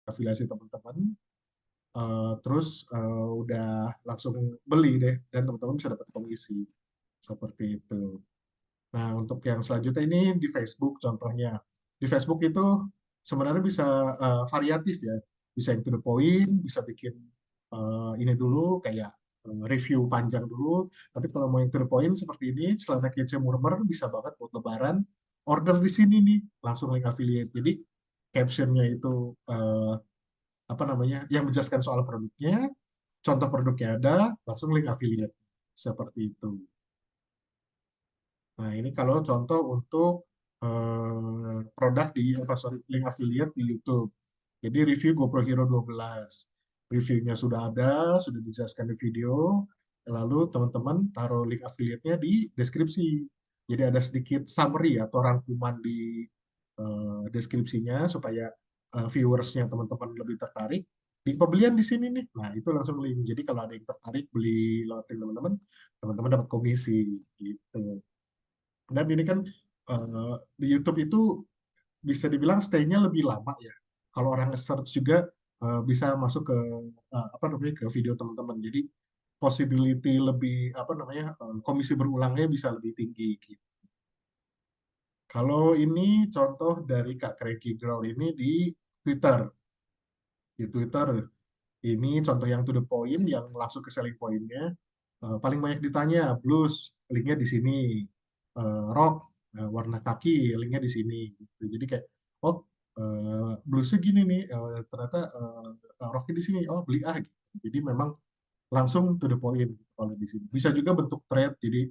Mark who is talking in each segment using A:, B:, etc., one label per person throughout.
A: afiliasi teman-teman, terus udah langsung beli deh, dan teman-teman bisa dapat komisi seperti itu. Nah, untuk yang selanjutnya ini di Facebook contohnya. Di Facebook itu sebenarnya bisa variatif ya. Bisa yang to the point, bisa bikin ini dulu kayak review panjang dulu. Tapi kalau mau yang to the point seperti ini, celana kece murmer bisa banget buat lebaran. Order di sini nih, langsung link affiliate. Jadi captionnya itu apa namanya, yang menjelaskan soal produknya, contoh produknya ada, langsung link affiliate. Seperti itu. Nah, ini kalau contoh untuk produk di, apa, sorry, link affiliate di YouTube. Jadi review GoPro Hero 12. Reviewnya sudah ada, sudah dijelaskan di video. Lalu teman-teman taruh link affiliate-nya di deskripsi. Jadi ada sedikit summary atau rangkuman di deskripsinya supaya viewersnya teman-teman lebih tertarik. Link pembelian di sini nih. Nah, itu langsung link. Jadi kalau ada yang tertarik beli lewat link teman-teman, teman-teman dapat komisi gitu. Dan ini kan di YouTube itu bisa dibilang stay-nya lebih lama ya. Kalau orang nge-search juga bisa masuk ke apa namanya, ke video teman-teman. Jadi possibility lebih, apa namanya, komisi berulangnya bisa lebih tinggi gitu. Kalau ini contoh dari Kak Cranky Girl ini di Twitter. Di Twitter ini contoh yang to the point, yang langsung ke selling point-nya. Paling banyak ditanya blues, linknya di sini. Rock, warna kaki, linknya di sini gitu. Jadi kayak, oh, bluesnya gini nih, ternyata rocknya di sini, oh beli ah gitu. Jadi memang langsung to the point gitu kalau di sini. Bisa juga bentuk thread, jadi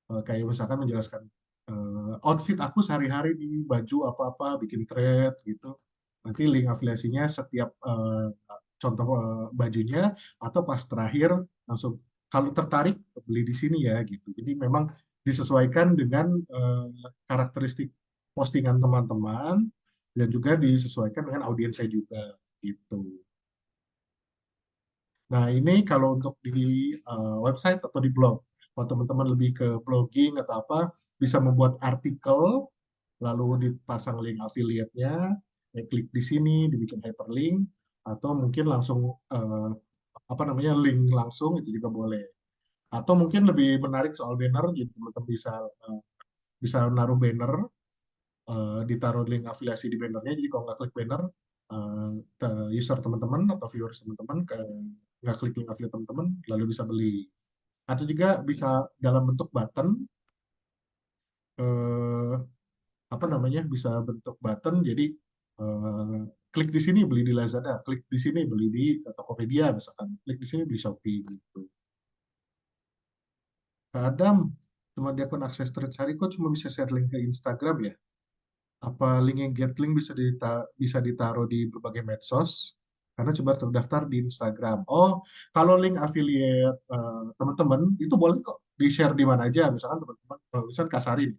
A: kayak misalkan menjelaskan outfit aku sehari-hari di baju apa-apa, bikin thread gitu. Nanti link afiliasinya setiap contoh bajunya, atau pas terakhir langsung kalau tertarik beli di sini ya gitu. Jadi memang disesuaikan dengan karakteristik postingan teman-teman, dan juga disesuaikan dengan audiens saya juga gitu. Nah, ini kalau untuk di website atau di blog. Kalau teman-teman lebih ke blogging atau apa, bisa membuat artikel, lalu dipasang link affiliate-nya, ya klik di sini, dibikin hyperlink, atau mungkin langsung apa namanya, link langsung itu juga boleh. Atau mungkin lebih menarik soal banner, jadi teman-teman bisa bisa naruh banner, ditaruh link afiliasi di bannernya. Jadi kalau nggak klik banner, ke user teman-teman atau viewers teman-teman nggak klik link affiliate teman-teman, lalu bisa beli. Atau juga bisa dalam bentuk button, eh, apa namanya, bisa bentuk button. Jadi eh, klik di sini beli di Lazada, klik di sini beli di Tokopedia misalkan, klik di sini beli Shopee gitu. Kadang cuma di akun akses Cari kok cuma bisa share link ke Instagram ya. Apa link yang get link bisa ditaruh di berbagai medsos, karena coba terdaftar di Instagram. Oh, kalau link affiliate teman-teman itu boleh kok di-share di mana aja. Misalkan teman-teman, misalkan Kasari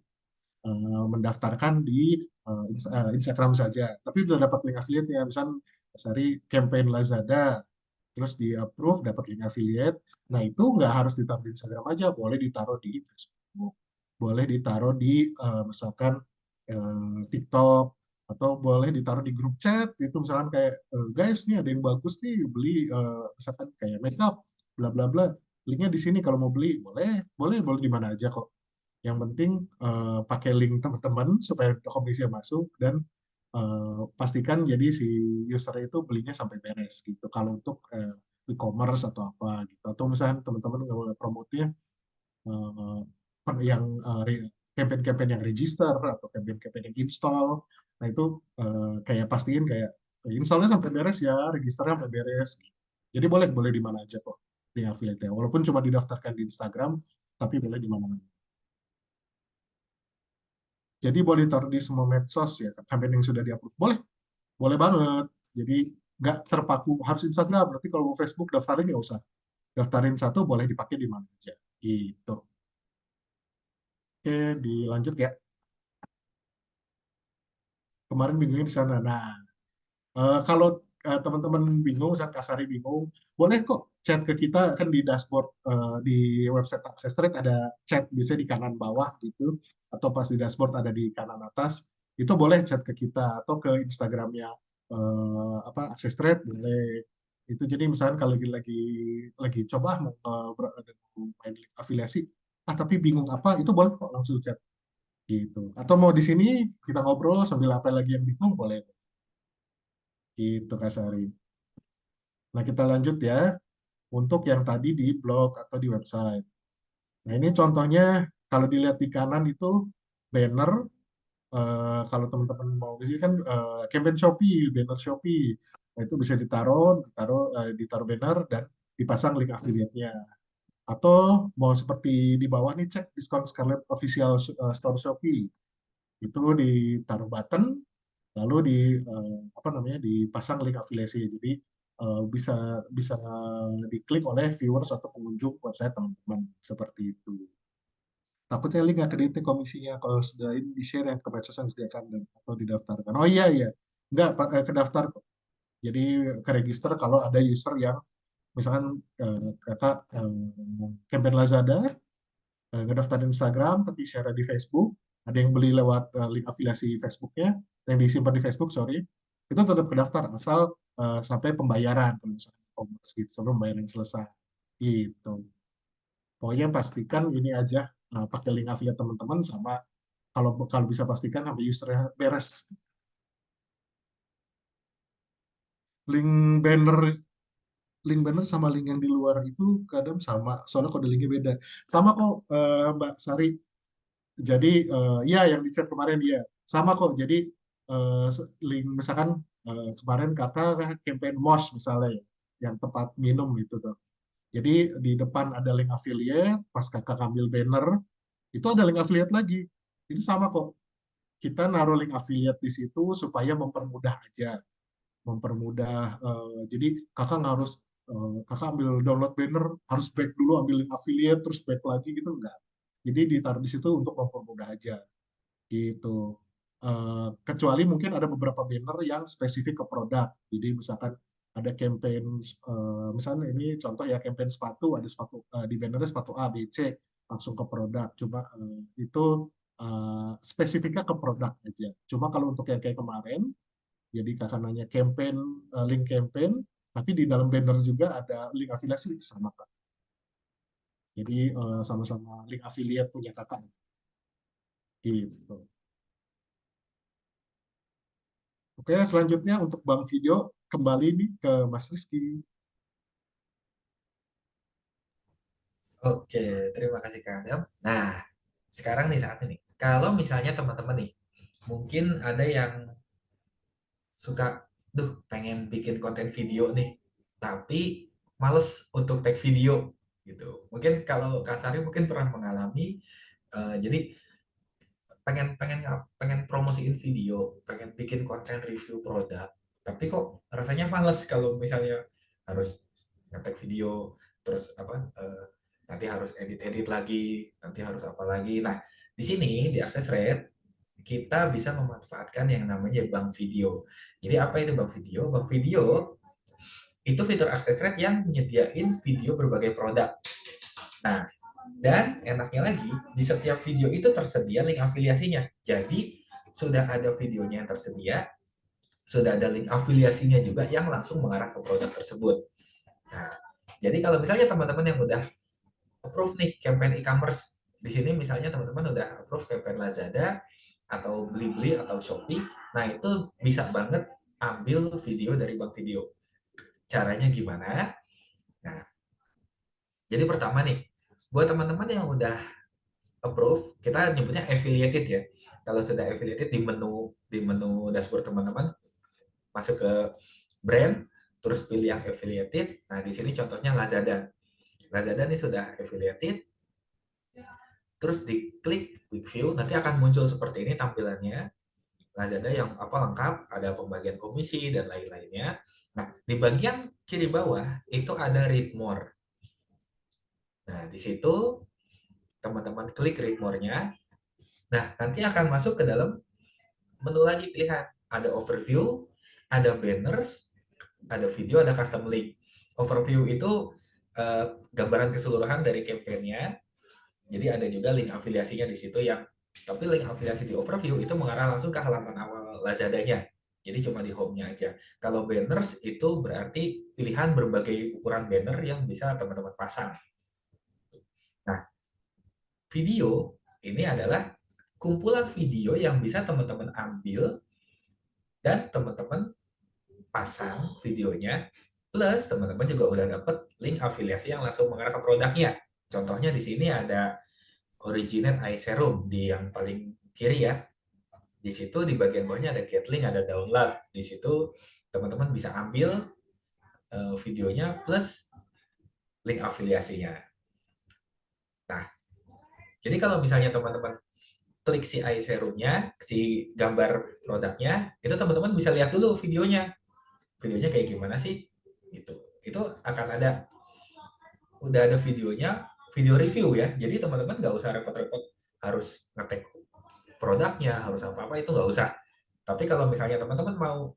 A: mendaftarkan di Instagram saja, tapi udah dapat link affiliate ya, misalkan Kasari campaign Lazada, terus di approve dapat link affiliate. Nah, itu nggak harus ditaruh di Instagram aja, boleh ditaruh di Facebook, boleh ditaruh di misalkan TikTok, atau boleh ditaruh di grup chat itu, misalkan kayak guys nih ada yang bagus nih, beli misalkan kayak makeup bla bla bla, linknya di sini kalau mau beli, boleh boleh boleh di mana aja kok. Yang penting pakai link teman-teman supaya komisi masuk, dan pastikan jadi si user itu belinya sampai beres gitu. Kalau untuk e-commerce atau apa gitu, atau misalnya teman-teman nggak boleh promotnya eh, yang campaign-campaign yang register atau campaign-campaign yang install. Nah, itu kayak pastiin kayak installnya sampai beres ya, registernya sampai beres. Jadi boleh boleh di mana aja kok di affiliate ya. Walaupun cuma didaftarkan di Instagram, tapi boleh di mana-mana. Jadi boleh ditaruh di semua medsos ya, campaign yang sudah di-approve. Boleh, boleh banget. Jadi nggak terpaku harus Instagram. Nanti kalau mau Facebook daftarin nggak usah. Daftarin satu boleh dipakai di mana aja. Gitu. Oke, dilanjut ya. Kemarin bingungnya di sana. Nah, kalau teman-teman bingung, saat Kasari bingung, boleh kok chat ke kita, kan di dashboard di website Akses Trade ada chat, biasanya di kanan bawah gitu, atau pas di dashboard ada di kanan atas, itu boleh chat ke kita atau ke Instagramnya apa akses trade boleh. Itu jadi misalkan kalau lagi coba mau main link afiliasi, tapi bingung apa, itu boleh kok langsung chat gitu. Atau mau di sini kita ngobrol sambil apa lagi yang bingung boleh. Itu Kak Sari. Nah, kita lanjut ya untuk yang tadi di blog atau di website. Nah, ini contohnya kalau dilihat di kanan itu banner. Kalau teman-teman mau di sini kan campaign Shopee, banner Shopee. Nah, itu bisa ditaruh banner dan dipasang link affiliate-nya. Atau mau seperti di bawah nih, cek diskon Scarlet Official Store Shopee. Itu ditaruh button, lalu apa namanya, dipasang link afiliasi. Jadi bisa bisa diklik oleh viewers atau pengunjung website teman-teman seperti itu. Takutnya link nggak kedetek komisinya kalau sudah ini di-share yang ke medsos yang disediakan atau didaftarkan. Oh iya iya, nggak kedaftar kok. Jadi ke register kalau ada user yang misalkan kakak campaign Lazada ngedaftarin Instagram tapi share di Facebook, ada yang beli lewat link afiliasi Facebooknya yang disimpan di Facebook, sorry, itu tetap kedaftar asal sampai pembayaran kalau misalkan e-commerce gitu, sampai pembayaran selesai gitu. Pokoknya pastikan ini aja pakai link affiliate teman-teman sama kalau kalau bisa pastikan sampai usernya beres. Link banner link banner sama link yang di luar itu kadang sama, soalnya kode linknya beda. Sama kok Mbak Sari. Jadi ya yang di chat kemarin dia sama kok. Jadi link misalkan kemarin kakak campaign MOS misalnya ya, yang tempat minum itu tuh. Jadi di depan ada link affiliate, pas kakak ambil banner itu ada link affiliate lagi. Itu sama kok. Kita naruh link affiliate di situ supaya mempermudah aja, mempermudah. Jadi kakak nggak harus kakak ambil download banner harus back dulu ambil link affiliate terus back lagi gitu enggak. Jadi ditaruh di situ untuk mempermudah aja gitu. Kecuali mungkin ada beberapa banner yang spesifik ke produk. Jadi misalkan ada campaign, misalnya ini contoh ya campaign sepatu, ada sepatu di bannernya sepatu A, B, C langsung ke produk. Cuma itu spesifiknya ke produk aja. Cuma kalau untuk yang kayak kemarin, jadi kakak nanya campaign, link campaign, tapi di dalam banner juga ada link afiliasi itu sama kak. Jadi sama-sama link affiliate punya kakak gitu. Oke, selanjutnya untuk Bang Video, kembali nih ke Mas Rizky.
B: Oke, terima kasih Kak Adam. Nah, sekarang nih saat ini, kalau misalnya teman-teman nih, mungkin ada yang suka, duh pengen bikin konten video nih, tapi males untuk tag video gitu. Mungkin kalau Kak Sari mungkin pernah mengalami, jadi pengen pengen pengen promosiin video, pengen bikin konten review produk, tapi kok rasanya males kalau misalnya harus ngetek video, terus apa nanti harus edit-edit lagi, nanti harus apa lagi. Nah, di sini di Access Rate kita bisa memanfaatkan yang namanya bank video. Jadi apa itu bank video? Bank video itu fitur Access Rate yang menyediain video berbagai produk. Nah, dan enaknya lagi, di setiap video itu tersedia link afiliasinya. Jadi, sudah ada videonya yang tersedia, sudah ada link afiliasinya juga yang langsung mengarah ke produk tersebut. Nah, jadi kalau misalnya teman-teman yang udah approve nih campaign e-commerce, di sini misalnya teman-teman udah approve campaign Lazada, atau Blibli, atau Shopee, nah itu bisa banget ambil video dari bank video. Caranya gimana? Nah, jadi pertama nih, buat teman-teman yang udah approve, kita nyebutnya affiliated ya. Kalau sudah affiliated di menu dashboard teman-teman masuk ke brand, terus pilih yang affiliated. Nah, di sini contohnya Lazada. Lazada ini sudah affiliated, terus diklik quick view, nanti akan muncul seperti ini tampilannya. Lazada yang apa lengkap, ada pembagian komisi dan lain-lainnya. Nah, di bagian kiri bawah itu ada read more. Nah, di situ teman-teman klik read more-nya. Nah, nanti akan masuk ke dalam menu lagi pilihan. Ada overview, ada banners, ada video, ada custom link. Overview itu gambaran keseluruhan dari campaign-nya. Jadi ada juga link afiliasinya di situ yang tapi link afiliasi di overview itu mengarah langsung ke halaman awal Lazada-nya. Jadi cuma di home-nya aja. Kalau banners itu berarti pilihan berbagai ukuran banner yang bisa teman-teman pasang. Nah, video ini adalah kumpulan video yang bisa teman-teman ambil dan teman-teman pasang videonya. Plus teman-teman juga udah dapat link afiliasi yang langsung mengarah ke produknya. Contohnya di sini ada Originate Eye Serum di yang paling kiri ya. Di situ di bagian bawahnya ada get link, ada download. Di situ teman-teman bisa ambil videonya plus link afiliasinya. Nah, jadi kalau misalnya teman-teman klik si eye serumnya, si gambar produknya, itu teman-teman bisa lihat dulu videonya. Videonya kayak gimana sih? Gitu. Itu akan ada, udah ada videonya, video review ya. Jadi teman-teman nggak usah repot-repot harus ngetek produknya, harus apa-apa, itu nggak usah. Tapi kalau misalnya teman-teman mau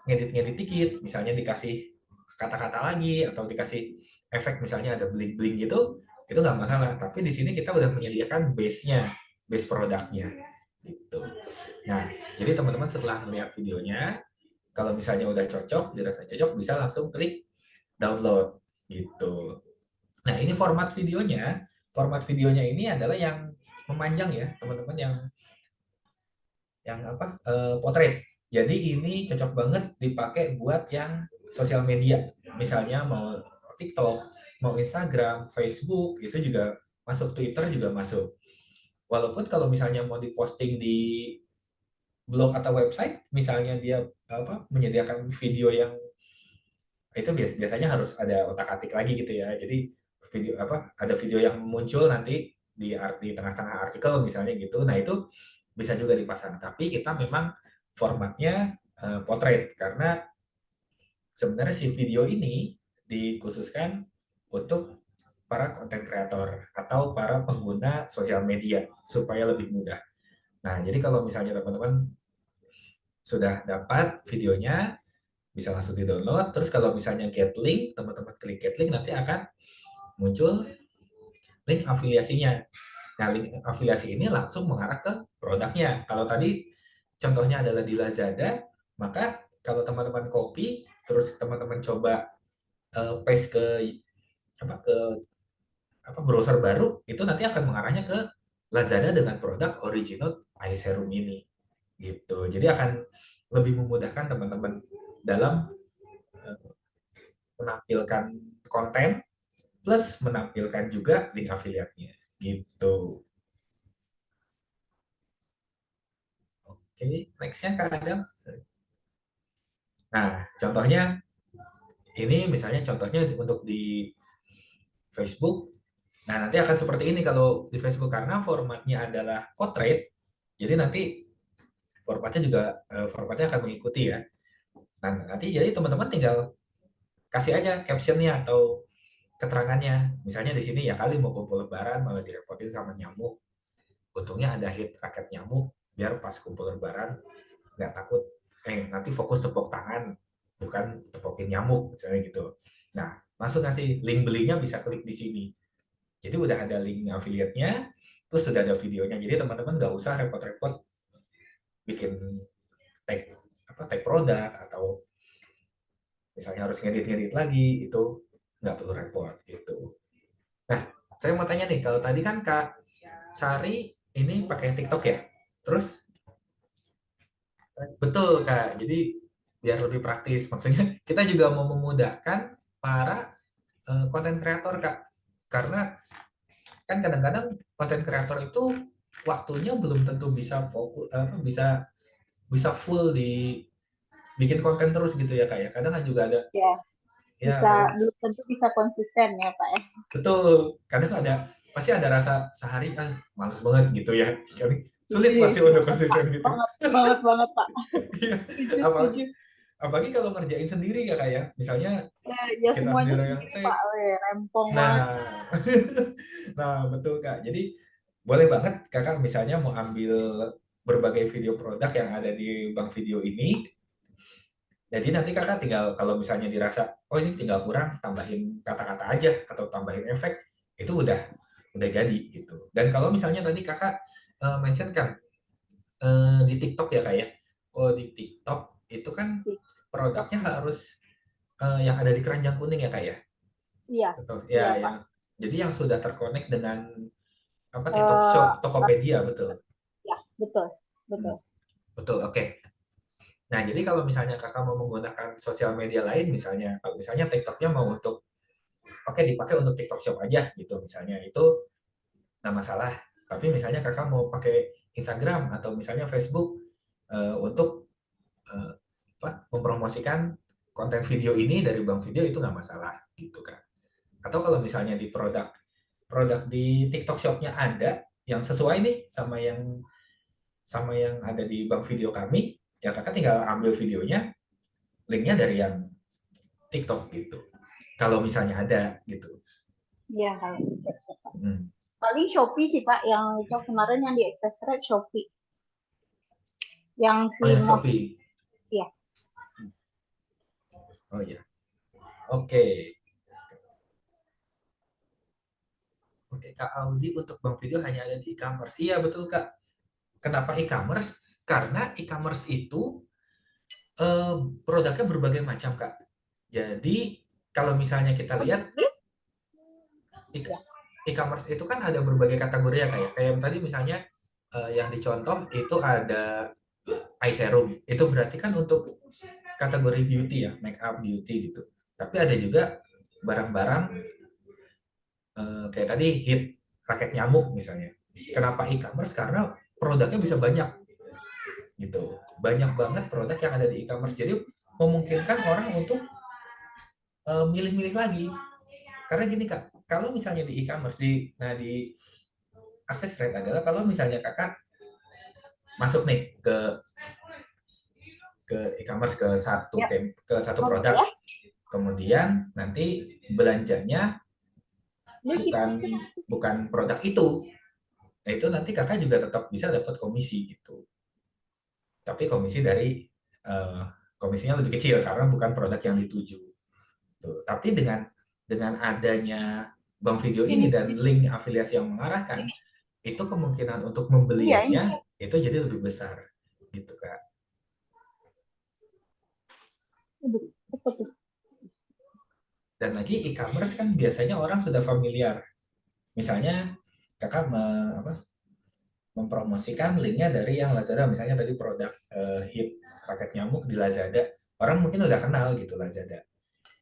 B: ngedit-ngedit dikit, misalnya dikasih kata-kata lagi, atau dikasih efek misalnya ada bling-bling gitu, itu nggak masalah. Tapi di sini kita udah menyediakan base-nya, base produknya. Gitu. Nah, jadi teman-teman setelah melihat videonya, kalau misalnya udah cocok, dirasa cocok, bisa langsung klik download gitu. Nah, ini format videonya. Format videonya ini adalah yang memanjang ya, teman-teman, yang apa? Potret. Jadi ini cocok banget dipakai buat yang sosial media. Misalnya mau TikTok, mau Instagram, Facebook, itu juga masuk, Twitter juga masuk. Walaupun kalau misalnya mau diposting di blog atau website, misalnya dia apa menyediakan video yang itu biasanya harus ada otak-atik lagi gitu ya. Jadi video apa ada video yang muncul nanti di tengah-tengah artikel misalnya gitu. Nah, itu bisa juga dipasang. Tapi kita memang formatnya portrait karena sebenarnya si video ini dikhususkan untuk para konten kreator atau para pengguna sosial media supaya lebih mudah. Nah, jadi kalau misalnya teman-teman sudah dapat videonya, bisa langsung di-download. Terus kalau misalnya get link, teman-teman klik get link, nanti akan muncul link afiliasinya. Nah, link afiliasi ini langsung mengarah ke produknya. Kalau tadi contohnya adalah di Lazada, maka kalau teman-teman copy, terus teman-teman coba paste ke ke browser baru, itu nanti akan mengarahnya ke Lazada dengan produk original eye serum ini. Gitu. Jadi akan lebih memudahkan teman-teman dalam eh, menampilkan konten plus menampilkan juga link affiliate-nya gitu. Oke, nextnya Kak Adam. Nah, contohnya ini misalnya contohnya untuk di Facebook. Nah, nanti akan seperti ini kalau di Facebook karena formatnya adalah portrait. Jadi nanti formatnya akan mengikuti ya. Nah, nanti jadi teman-teman tinggal kasih aja captionnya atau keterangannya. Misalnya di sini ya kali mau kumpul lebaran malah direpotin sama nyamuk. Untungnya ada hit raket nyamuk biar pas kumpul lebaran nggak takut nanti fokus tepuk tangan bukan tepokin nyamuk misalnya gitu. Nah, langsung kasih link belinya bisa klik di sini. Jadi udah ada link affiliate-nya, terus sudah ada videonya. Jadi teman-teman nggak usah repot-repot bikin tag tag produk atau misalnya harus ngedit-ngedit lagi, itu nggak perlu repot gitu. Nah, saya mau tanya nih, kalau tadi kan Kak Sari ini pakai TikTok ya? Terus betul Kak, jadi biar lebih praktis. Maksudnya kita juga mau memudahkan para konten kreator Kak. Karena kan kadang-kadang konten kreator itu waktunya belum tentu bisa fokus bisa bisa full di bikin konten terus gitu ya Kak ya. Kadang kan juga ada
C: Ya,
B: ya
C: bisa
B: kadang
C: belum tentu bisa konsisten ya Pak ya.
B: betul. Kadang ada pasti ada rasa sehari males banget gitu ya. Sulit
C: Setuju,
B: pasti untuk
C: banget Pak.
B: konsisten gitu.
C: Banget, banget, banget Pak.
B: Iya.
C: Setuju,
B: Apalagi
C: setuju.
B: apalagi kalau ngerjain sendiri ya Kak ya. Misalnya
C: Ya, ya
B: kita
C: semuanya
B: sendiri yang
C: sendiri
B: take.
C: Pak. Rempong banget.
B: Nah, nah betul Kak. Jadi boleh banget Kakak misalnya mau ambil berbagai video produk yang ada di bank video ini. Jadi nanti Kakak tinggal kalau misalnya dirasa oh ini tinggal kurang tambahin kata-kata aja atau tambahin efek itu udah jadi gitu. Dan kalau misalnya tadi Kakak mention kan di TikTok ya Kak ya. Oh di TikTok itu kan
C: Di
B: produknya
C: TikTok.
B: harus yang ada di keranjang kuning ya kak ya?
C: Iya,
B: Betul.
C: iya
B: Ya,
C: Pak.
B: jadi yang sudah terkonek dengan apa TikTok
C: Eh,
B: Shop, Tokopedia, betul.
C: ya, betul,
B: Hmm,
C: betul.
B: betul, oke. Nah, jadi kalau misalnya kakak mau menggunakan sosial media lain, misalnya, kalau misalnya TikToknya mau untuk, oke dipakai untuk TikTok Shop aja gitu, misalnya, itu nggak masalah. Tapi misalnya kakak mau pakai Instagram atau misalnya Facebook untuk eh, mempromosikan konten video ini dari bank video itu nggak masalah gitu kan. Atau kalau misalnya di produk di TikTok Shop-nya ada yang sesuai nih sama yang ada di bank video kami, ya kakak tinggal ambil videonya, linknya dari yang TikTok gitu. Kalau misalnya ada gitu.
C: Iya, kalau siap-siap Pak.
B: Hmm.
C: Paling Shopee sih Pak, yang itu kemarin yang di access rate Shopee. Yang
B: Oh
C: si
B: yang
C: Mos,
B: Shopee.
C: ya.
B: Oh ya. Oke. Oke, Kak Audi untuk bank video hanya ada di e-commerce. Iya, betul, Kak. Kenapa e-commerce? Karena e-commerce itu eh, produknya berbagai macam, Kak. Jadi, kalau misalnya kita
C: Oh,
B: lihat
C: jadi,
B: e-
C: ya.
B: e-commerce itu kan ada berbagai kategori ya, Kak ya. Kayak yang tadi misalnya yang dicontoh itu ada eye serum. Itu berarti kan untuk kategori beauty ya, make up beauty gitu. Tapi ada juga barang-barang kayak tadi hit raket nyamuk misalnya. Kenapa e-commerce? Karena produknya bisa banyak gitu. Banyak banget produk yang ada di e-commerce. Jadi memungkinkan orang untuk milih-milih lagi. Karena gini Kak, kalau misalnya di e-commerce di akses rate adalah kalau misalnya Kakak masuk nih ke e-commerce
C: Ya,
B: ke satu
C: oke
B: produk,
C: ya.
B: kemudian nanti belanjanya
C: Ini
B: bukan
C: kita sih.
B: bukan produk itu. Nah, itu nanti Kakak juga tetap bisa dapat komisi gitu. Tapi eh, komisinya lebih kecil karena bukan produk yang dituju. Tuh. Tapi dengan adanya bank video ini
C: Ini,
B: dan link afiliasi yang mengarahkan, itu kemungkinan untuk
C: iya ini.
B: membeliannya itu jadi lebih besar, gitu Kak.
C: Aduh, apa tuh?
B: Dan lagi e-commerce kan biasanya orang sudah familiar. Misalnya Kakak mempromosikan linknya dari yang Lazada, misalnya tadi produk hit paket nyamuk di Lazada, orang mungkin udah kenal gitu Lazada.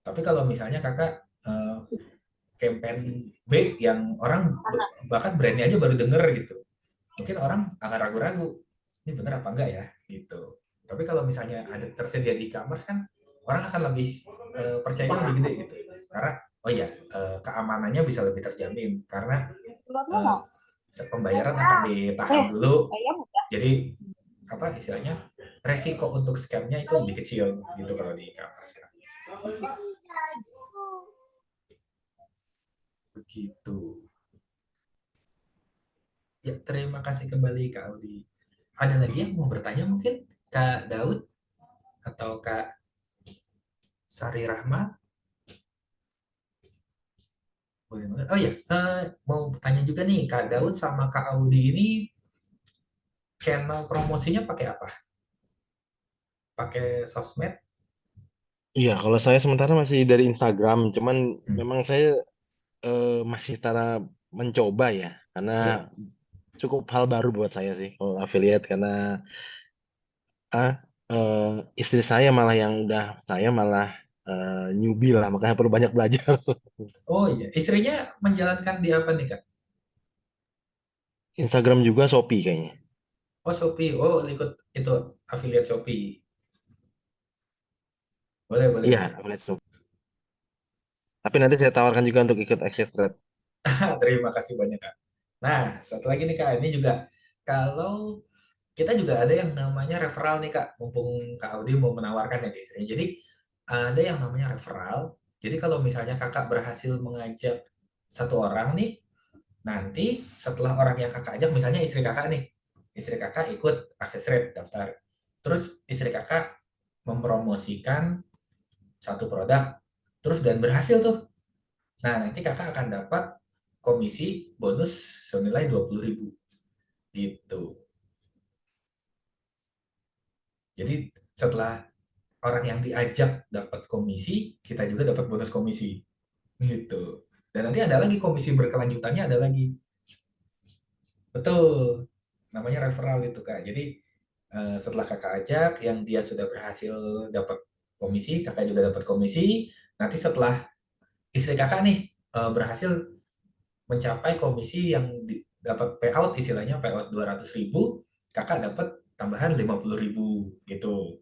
B: Tapi kalau misalnya Kakak campaign B yang orang bahkan brandnya aja baru denger gitu, mungkin orang akan ragu-ragu ini bener apa enggak ya gitu. Tapi kalau misalnya ada tersedia di e-commerce kan orang akan lebih percayanya lebih gede gitu, karena oh ya keamanannya bisa lebih terjamin karena
C: Keluarnya
B: eh,
C: mau.
B: pembayaran akan ditahan dulu,
C: Ayam udah.
B: jadi apa istilahnya resiko untuk scamnya itu lebih kecil gitu kalau di e-commerce kan. Begitu. Ya, terima kasih kembali Kak Audi. Ada lagi yang mau bertanya mungkin Kak Daud atau Kak Sari Rahma? Boleh banget. Oh ya, mau tanya juga nih, Kak Daud sama Kak Audi ini channel promosinya pakai apa? Pakai sosmed?
D: Iya, kalau saya sementara masih dari Instagram, cuman
B: Hmm.
D: memang saya masih tara mencoba ya, karena
B: Iya.
D: cukup hal baru buat saya sih kalau affiliate, karena ah istri saya malah yang udah, saya malah newbie lah, makanya perlu banyak belajar.
B: Oh iya, istrinya menjalankan di apa nih Kak?
D: Instagram juga Shopee kayaknya.
B: Oh Shopee, oh ikut itu affiliate Shopee. Boleh, boleh,
D: Iya,
B: boleh.
D: affiliate Shopee. Tapi nanti saya tawarkan juga untuk ikut Access Trade.
B: Terima kasih banyak Kak. Nah, satu lagi nih Kak, ini juga kalau kita juga ada yang namanya referral nih Kak, mumpung Kak Audi mau menawarkan ya ke istrinya. Jadi ada yang namanya referral. Jadi kalau misalnya Kakak berhasil mengajak satu orang nih, nanti setelah orang yang Kakak ajak, misalnya istri Kakak nih, istri Kakak ikut Access Rate daftar. Terus istri Kakak mempromosikan satu produk, terus dan berhasil tuh. Nah, nanti Kakak akan dapat komisi bonus senilai 20.000 gitu. Jadi setelah orang yang diajak dapat komisi, kita juga dapat bonus komisi gitu. Dan nanti ada lagi komisi berkelanjutannya, ada lagi. Betul, namanya referral itu Kak. Jadi setelah kakak ajak, yang dia sudah berhasil dapat komisi, kakak juga dapat komisi. Nanti setelah istri kakak nih berhasil mencapai komisi yang dapat payout, istilahnya payout 200.000, kakak dapat tambahan 50.000 gitu.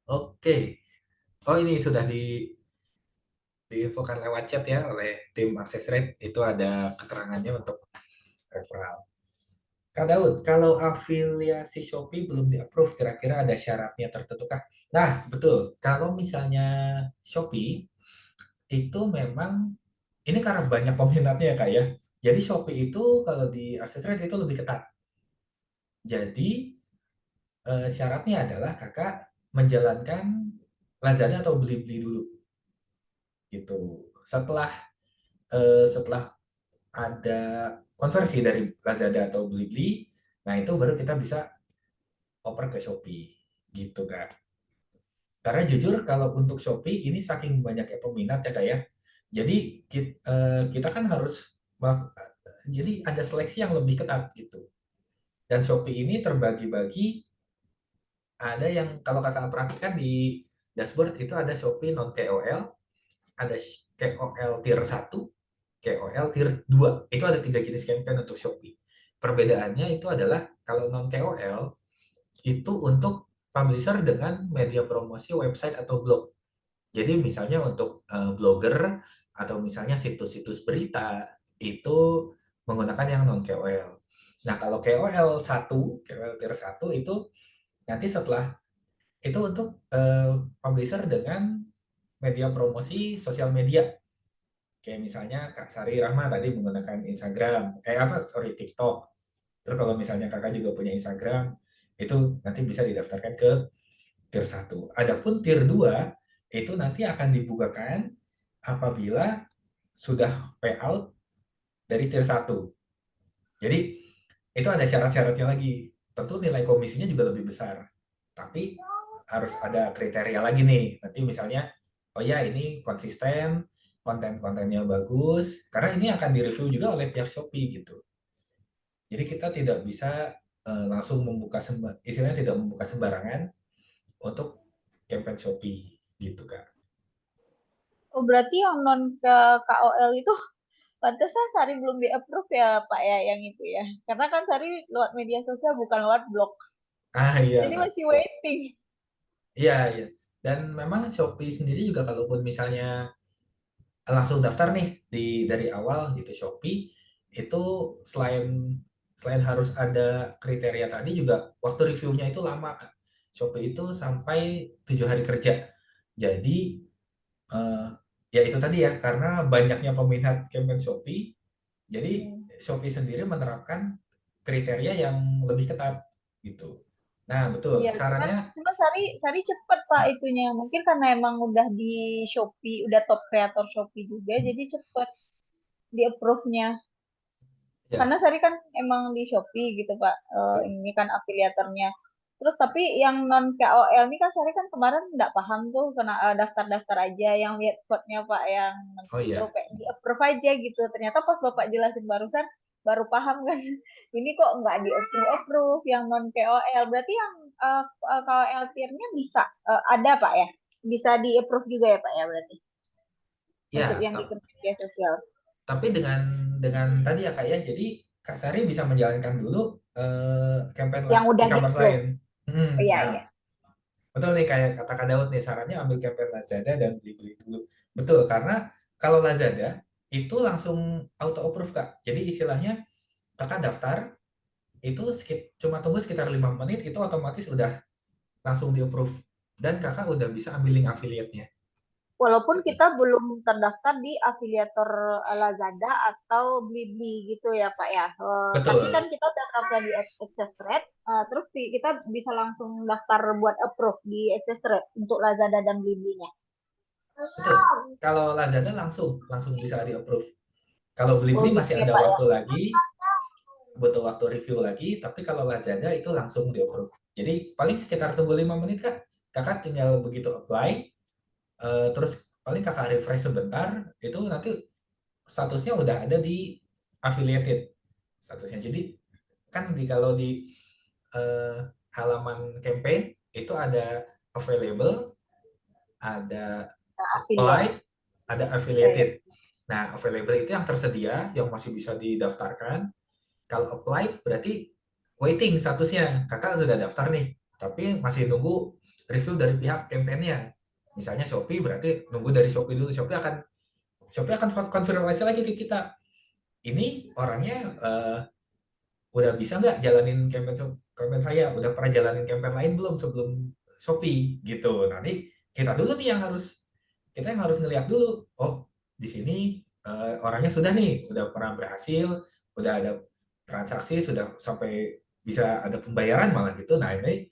B: Oke. Oh, ini sudah diinfokan lewat chat ya oleh tim Access Rate, itu ada keterangannya untuk referral. Kak Daud, kalau afiliasi Shopee belum di-approve, kira-kira ada syaratnya tertentu kah? Nah, betul. Kalau misalnya Shopee, itu memang, ini karena banyak peminatnya ya Kak ya. Jadi Shopee itu kalau di Access Rate itu lebih ketat. Jadi syaratnya adalah kakak menjalankan Lazada atau Blibli dulu gitu. Setelah ada konversi dari Lazada atau Blibli, nah itu baru kita bisa oper ke Shopee gitu Kak. Karena jujur kalau untuk Shopee ini saking banyaknya peminat ya Kak ya. Jadi kita kan harus jadi ada seleksi yang lebih ketat gitu. Dan Shopee ini terbagi-bagi, ada yang kalau kakak perhatikan di dashboard itu ada Shopee non KOL, ada KOL tier 1, KOL tier 2. Itu ada 3 jenis campaign untuk Shopee. Perbedaannya itu adalah kalau non KOL itu untuk publisher dengan media promosi website atau blog. Jadi misalnya untuk blogger atau misalnya situs-situs berita itu menggunakan yang non KOL. Nah, kalau KOL 1, KOL tier 1 itu nanti setelah itu untuk publisher dengan media promosi sosial media. Kayak misalnya Kak Sari Rahma tadi menggunakan Instagram, TikTok. Terus kalau misalnya kakak juga punya Instagram, itu nanti bisa didaftarkan ke tier 1. Adapun tier 2, itu nanti akan dibukakan apabila sudah payout dari tier 1. Jadi, itu ada syarat-syaratnya lagi. Tentu nilai komisinya juga lebih besar. Tapi harus ada kriteria lagi nih. Nanti misalnya, oh ya ini konsisten, konten-kontennya bagus, karena ini akan direview juga oleh pihak Shopee gitu. Jadi kita tidak bisa langsung membuka istilahnya tidak membuka sembarangan untuk campaign Shopee gitu Kak.
C: Oh, berarti yang non ke KOL itu pantesan Sari belum di-approve ya Pak ya yang itu ya. Karena kan Sari lewat media sosial bukan lewat blog.
B: Ah iya
C: Jadi
B: Kak.
C: masih waiting.
B: Iya iya. Dan memang Shopee sendiri juga kalaupun misalnya langsung daftar nih dari awal gitu Shopee, itu selain selain harus ada kriteria tadi juga waktu reviewnya itu lama Kak. Shopee itu sampai 7 hari kerja. Jadi eh, ya itu tadi ya, karena banyaknya peminat campaign Shopee, jadi Shopee sendiri menerapkan kriteria yang lebih ketat gitu. Nah, betul.
C: Iya, cuman
B: Sarannya
C: cuma Sari cepet Pak itunya. Mungkin karena emang udah di Shopee, udah top kreator Shopee juga, jadi cepet di approve-nya.
B: ya,
C: Karena Sari kan emang di Shopee gitu Pak.
B: betul.
C: Ini kan afiliatornya. Terus tapi yang non KOL ini kan Sari kan kemarin nggak paham tuh, kena daftar-daftar aja yang lihat code-nya Pak, yang
B: Oh
C: terus
B: iya.
C: kayak di approve aja gitu. Ternyata pas Bapak jelasin barusan baru paham kan. Ini kok nggak di approve yang non KOL. Berarti yang KOL tier-nya bisa ada Pak ya? Bisa di approve juga ya Pak ya berarti untuk
B: Ya,
C: yang ikut media sosial.
B: tapi dengan tadi ya Kak ya, jadi Kak Sari bisa menjalankan dulu campaign
C: Yang udah di
B: e-commerce lain.
C: approve. Iya,
B: Nah,
C: iya.
B: betul nih kayak kata Kak Daud nih, sarannya ambil campaign Lazada dan beli-beli dulu. Betul, karena kalau Lazada itu langsung auto approve Kak. Jadi istilahnya Kakak daftar, itu cuma tunggu sekitar 5 menit, itu otomatis udah langsung di approve. Dan kakak udah bisa ambil link affiliate-nya.
C: Walaupun
B: Gitu.
C: kita belum terdaftar di afiliator Lazada atau Blibli gitu ya Pak ya. Tapi kan
B: Betul,
C: kita udah terdaftar di Access Trade, terus kita bisa langsung daftar buat approve di Access Trade untuk Lazada dan Bliblinya.
B: betul. Kalau Lazada langsung langsung bisa di approve. Kalau
C: Oh
B: Blibli
C: gitu
B: masih
C: ya
B: ada
C: Pak ya.
B: waktu lagi, butuh waktu review lagi, tapi kalau Lazada itu langsung di approve. Jadi paling sekitar tunggu 5 menit Kak. Kakak tinggal begitu apply, terus paling Kakak refresh sebentar, itu nanti statusnya udah ada di affiliated statusnya. Jadi kan kalau di eh, halaman campaign itu ada available, ada
C: Affiliate.
B: applied, ada
C: Oke.
B: affiliated. Nah, available itu yang tersedia, yang masih bisa didaftarkan. Kalau applied berarti waiting statusnya. Kakak sudah daftar nih, tapi masih nunggu review dari pihak campaignnya. Misalnya Shopee berarti nunggu dari Shopee dulu. Shopee akan konfirmasi lagi ke kita. Ini orangnya udah bisa nggak jalanin campaign saya? Udah pernah jalanin campaign lain belum sebelum Shopee gitu. Nanti kita dulu nih kita yang harus ngeliat dulu. Oh, di sini orangnya sudah nih, udah pernah berhasil, udah ada transaksi, sudah sampai bisa ada pembayaran malah gitu. Nah, ini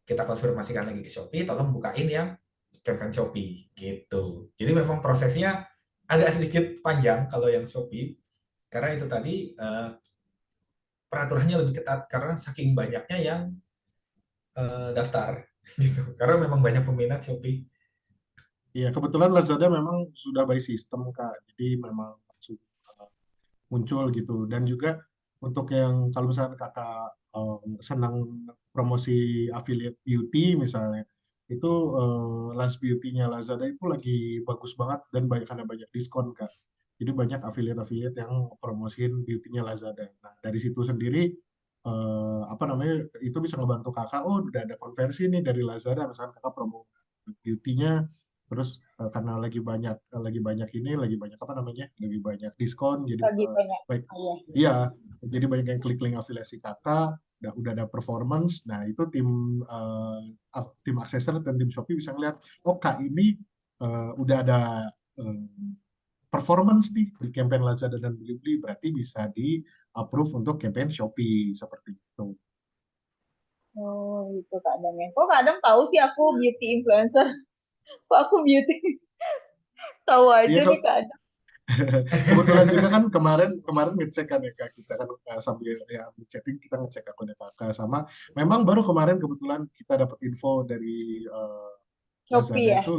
B: kita konfirmasikan lagi ke Shopee, tolong bukain yang campaign Shopee gitu. Jadi memang prosesnya agak sedikit panjang kalau yang Shopee, karena itu tadi peraturannya lebih ketat karena saking banyaknya yang daftar gitu. Karena memang banyak peminat Shopee.
A: Iya, kebetulan Lazada memang sudah by system, Kak. Jadi memang langsung muncul gitu. Dan juga untuk yang kalau misalnya kakak senang promosi affiliate beauty misalnya, itu Last Beauty-nya Lazada itu lagi bagus banget dan banyak karena banyak diskon, Kak. Jadi banyak affiliate-affiliate yang promosiin beauty-nya Lazada. Nah, dari situ sendiri apa namanya itu bisa ngebantu kakak. Oh, udah ada konversi nih dari Lazada, misalnya kakak promo beauty-nya, terus karena lagi banyak ini, lagi banyak apa namanya, lebih banyak diskon, jadi
C: Lagi banyak.
A: baik,
C: Iya.
A: iya, jadi banyak yang klik link afiliasi kakak, udah ada performance. Nah, itu tim aksesor dan tim Shopee bisa ngeliat, oh kak ini udah ada eh, performance nih di campaign Lazada dan Blibli, berarti bisa di approve untuk campaign Shopee seperti itu.
C: Oh, gitu Kak Adam ya. Kok Kak Adam tahu sih aku beauty influencer? Kok aku beauty? Tahu
A: Iya,
C: aja nih Kak Adam.
A: kebetulan juga kan kemarin kemarin ngecek kan ya kak, kita kan sambil ya chatting kita ngecek akunnya kakak, sama memang baru kemarin kebetulan kita dapat info dari
C: Shopee
A: Lazada
C: ya.
A: itu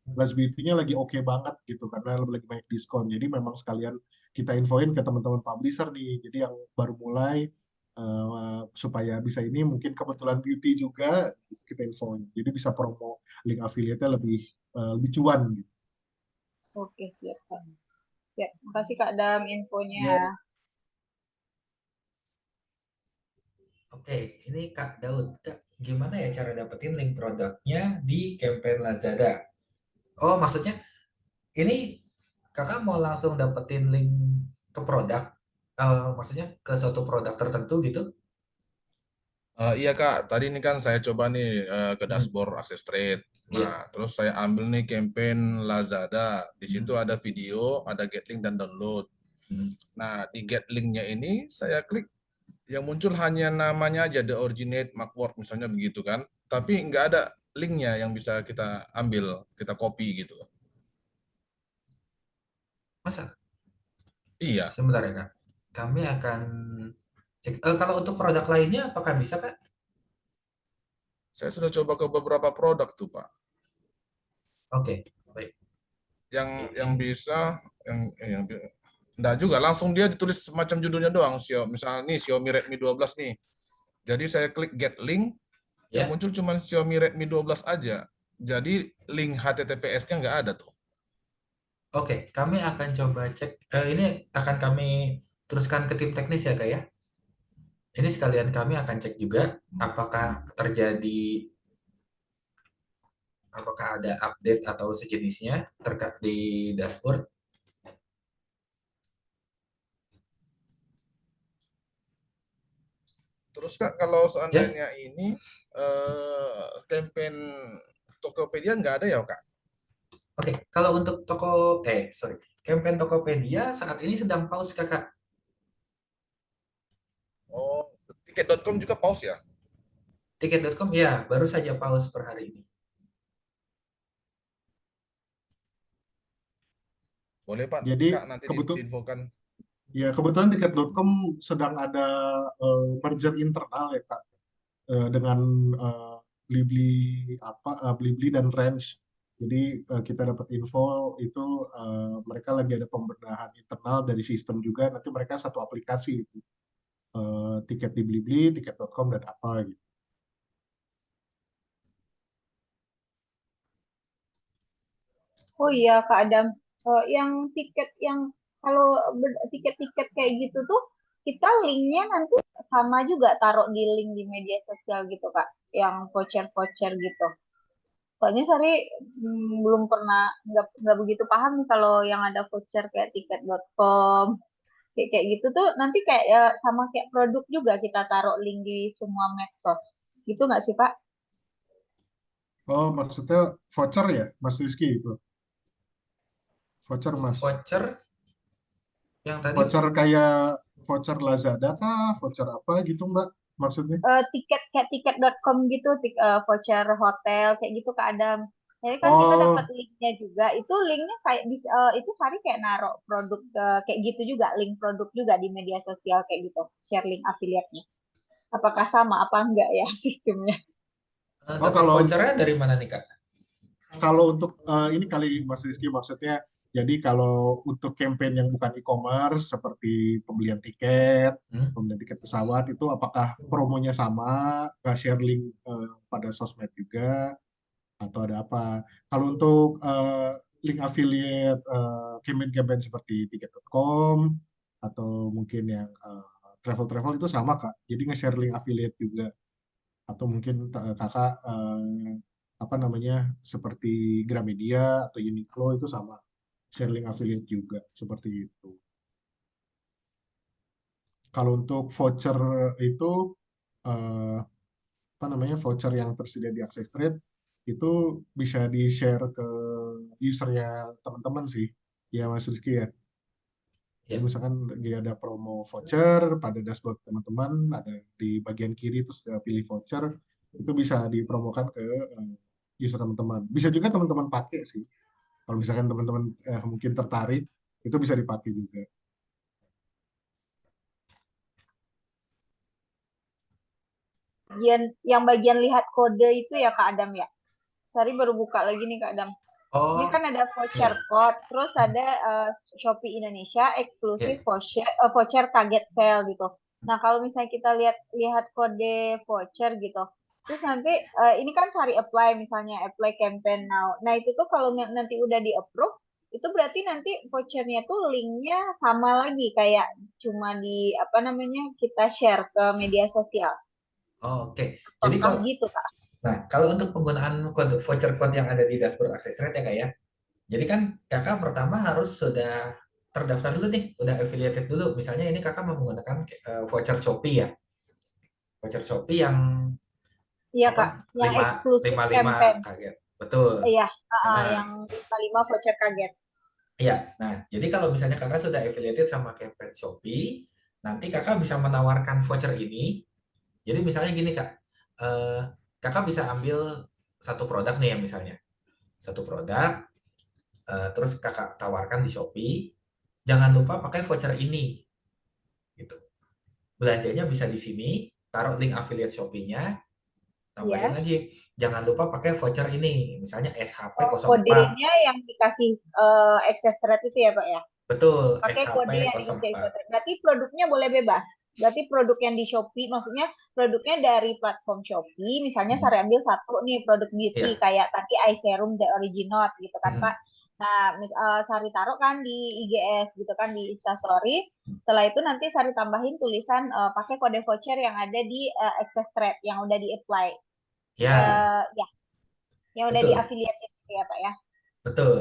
A: Last Beauty-nya lagi oke banget gitu karena lagi banyak diskon. Jadi memang sekalian kita infoin ke teman-teman publisher nih. Jadi yang baru mulai supaya bisa ini, mungkin kebetulan beauty juga kita infoin. Jadi bisa promo link affiliate-nya lebih cuan gitu.
C: Oke, siap Kak. Siap. Makasih Kak Adam infonya.
A: Ya,
B: Oke, ini Kak Daud. Kak, gimana ya cara dapetin link produknya di campaign Lazada? Oh, maksudnya ini kakak mau langsung dapetin link ke produk? Maksudnya ke suatu produk tertentu gitu?
E: Iya Kak, tadi ini kan saya coba nih ke
B: Hmm,
E: dashboard Access Trade. Nah,
B: iya.
E: terus saya ambil nih campaign Lazada. Di situ
B: Hmm,
E: ada video, ada get link dan download.
B: hmm.
E: Nah, di get linknya ini saya klik, yang muncul hanya namanya aja, The Originate Macworld misalnya begitu kan. Tapi nggak ada linknya yang bisa kita ambil, kita copy gitu.
B: Masa?
E: Iya,
B: Sebentar ya Kak. Kami akan cek. Kalau untuk produk lainnya apakah bisa Kak?
E: saya sudah coba ke beberapa produk tuh Pak.
B: Oke, baik.
E: Yang
B: Ini,
E: bisa, yang enggak juga, langsung dia ditulis semacam judulnya doang. Misalnya nih Xiaomi Redmi 12 nih. Jadi saya klik get link, yang
B: ya.
E: muncul cuma Xiaomi Redmi 12 aja. Jadi link HTTPS-nya nggak ada tuh.
B: Oke, kami akan coba cek. Ini akan kami teruskan ke tim teknis ya Kak ya. Ini sekalian kami akan cek juga apakah ada update atau sejenisnya terkait di dashboard.
E: Terus Kak, kalau
B: Ya,
E: seandainya ini campaign Tokopedia nggak ada ya Kak?
B: oke. Kalau untuk campaign Tokopedia saat ini sedang pause Kakak.
E: Oh, tiket.com juga pause ya?
B: Tiket.com ya, baru saja pause per hari ini.
E: Boleh Pak,
A: jadi
E: Kak, nanti
A: kebetul
E: diinfokan.
A: ya kebetulan tiket.com sedang ada merger internal ya kak. dengan eh, Blibli dan Range. Jadi kita dapat info itu mereka lagi ada pembenahan internal dari sistem juga. Nanti mereka satu aplikasi itu. Tiket di Blibli, tiket.com dan apa gitu.
C: Oh iya Kak Adam, yang tiket yang kalau tiket-tiket kayak gitu tuh kita linknya nanti sama juga taruh di link di media sosial gitu Kak, yang voucher-voucher gitu. Soalnya Sari belum pernah nggak begitu paham nih kalau yang ada voucher kayak tiket.com kayak kayak gitu tuh nanti kayak sama kayak produk juga kita taruh link di semua medsos gitu nggak sih Pak?
A: Oh, maksudnya voucher ya, Mas Rizky itu. Voucher, Mas.
B: Voucher yang tadi
A: Voucher kayak voucher Lazada kah? Voucher apa gitu, Mbak? Maksudnya?
C: Tiket kayak tiket.com gitu, voucher hotel kayak gitu Kak Adam. Jadi kan kita dapat
A: Oh,
C: linknya juga. Itu linknya kayak itu Sari kayak naruh produk kayak gitu juga, link produk juga di media sosial kayak gitu, share link affiliate-nya. Apakah sama apa enggak ya sistemnya?
A: oh
B: dapat vouchernya dari mana nih Kak?
A: kalau untuk ini kali Mas Rizky maksudnya, jadi kalau untuk campaign yang bukan e-commerce seperti
B: Hmm?
A: pembelian tiket pesawat itu apakah promonya sama, nggak share link pada sosmed juga, atau ada apa? Kalau untuk link affiliate campaign-campaign seperti tiket.com atau mungkin yang travel-travel itu sama Kak. Jadi nge-share link affiliate juga. Atau mungkin kakak apa namanya seperti Gramedia atau Uniqlo itu sama share link affiliate juga seperti itu. Kalau untuk voucher itu eh, apa namanya voucher yang tersedia di Access Trade itu bisa di-share ke usernya teman-teman sih, ya Mas Rizky ya. Jadi
B: Ya.
A: misalkan lagi ada promo voucher pada dashboard teman-teman, ada di bagian kiri terus pilih voucher, itu bisa dipromokan ke user teman-teman. Bisa juga teman-teman pakai sih. Kalau misalkan teman-teman mungkin tertarik, itu bisa dipakai juga.
C: Bagian lihat kode itu ya Kak Adam ya. Sari baru buka lagi nih Kak Adam. Ini
B: Oh,
C: kan ada voucher
B: ya.
C: code, terus ada Shopee Indonesia eksklusif
B: Ya.
C: voucher kaget sale gitu. Nah, kalau misalnya kita lihat lihat kode voucher gitu, terus nanti ini kan cari apply misalnya apply campaign now. Nah, itu tuh kalau nanti udah di approve, itu berarti nanti vouchernya tuh linknya sama lagi kayak cuma di apa namanya kita share ke media sosial.
B: Oh, oke. Jadi
C: Apakah
B: kalau
C: gitu Kak?
B: kalau untuk penggunaan kode voucher code yang ada di dashboard Access Rate ya Kak ya. Jadi kan kakak pertama harus sudah terdaftar dulu nih, udah affiliated dulu. Misalnya ini kakak mau menggunakan voucher Shopee ya. Voucher Shopee yang
C: Iya
B: apa?
C: Kak, yang
B: lima
C: eksklusif
B: lima lima
C: campaign.
B: kaget. Betul.
C: Iya,
B: Nah,
C: yang 55 voucher kaget.
B: iya. Nah, jadi kalau misalnya kakak sudah affiliated sama campaign Shopee, nanti kakak bisa menawarkan voucher ini. Jadi misalnya gini Kak, eh, kakak bisa ambil satu produk nih ya misalnya. Satu produk, terus kakak tawarkan di Shopee, jangan lupa pakai voucher ini gitu. Belanjanya bisa di sini, taruh link affiliate Shopee-nya, tambahin
C: Iya.
B: lagi jangan lupa pakai voucher ini, misalnya SHP
C: Oh,
B: 04.
C: kodenya yang dikasih access rate itu ya, Pak ya?
B: Betul,
C: Pakai
B: SHP
C: kode yang dikasih access
B: 04.
C: rate. Berarti produknya boleh bebas. Berarti produk yang di Shopee, maksudnya produknya dari platform Shopee, misalnya
B: Hmm,
C: saya ambil satu nih produk beauty
B: iya.
C: kayak tadi eye serum The Original gitu kan, Pak.
B: Hmm,
C: Nah, Sari taruh kan di IGS gitu kan di Instastory. Setelah itu nanti Sari tambahin tulisan pakai kode voucher yang ada di access rate yang udah di apply.
B: ya,
C: Ya, yang udah di
B: betul,
C: affiliate gitu ya, Pak ya.
B: betul.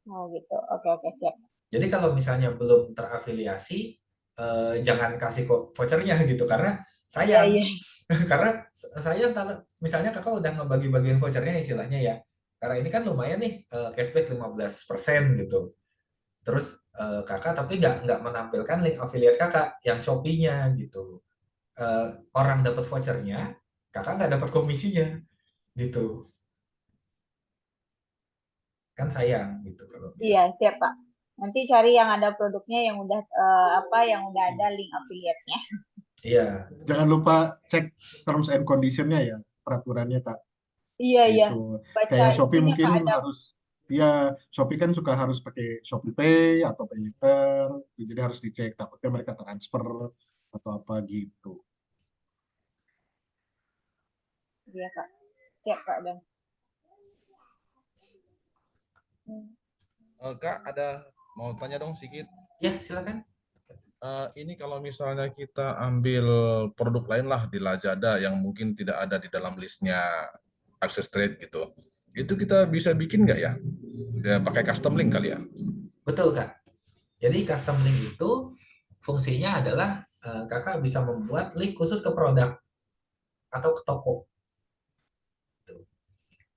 C: Oh gitu. Oke oke siap.
B: Jadi kalau misalnya belum terafiliasi, jangan kasih vouchernya gitu karena
C: Iya
B: sayang.
C: iya.
B: Karena sayang kalau misalnya kakak udah ngebagi-bagiin vouchernya istilahnya ya. Karena ini kan lumayan nih, cashback 15% gitu. Terus kakak tapi nggak menampilkan link affiliate kakak yang Shopee-nya gitu. Eh, Orang dapat vouchernya, kakak nggak dapat komisinya gitu. Kan sayang gitu kalau
C: Iya
B: misalnya.
C: siap Pak. Nanti cari yang ada produknya yang udah yang udah ada link affiliate-nya.
B: Iya,
A: Jangan lupa cek terms and condition-nya ya, peraturannya Kak.
C: Iya, iya.
A: Gitu.
C: Baca
A: Kayak Shopee
C: itunya Kak
A: mungkin
C: Adam.
A: harus, ya Shopee kan suka harus pakai Shopee Pay atau Pay Later, jadi harus dicek takutnya mereka transfer atau apa gitu.
C: Iya Kak. Siap Kak Adam. Hmm.
E: Kak, ada mau tanya dong sedikit.
B: ya silakan.
E: Ini kalau misalnya kita ambil produk lain lah di Lazada yang mungkin tidak ada di dalam listnya Access Trade gitu, itu kita bisa bikin nggak ya? Ya pakai custom link kali ya?
B: Betul Kak. Jadi custom link itu fungsinya adalah Kakak bisa membuat link khusus ke produk atau ke toko. Tuh.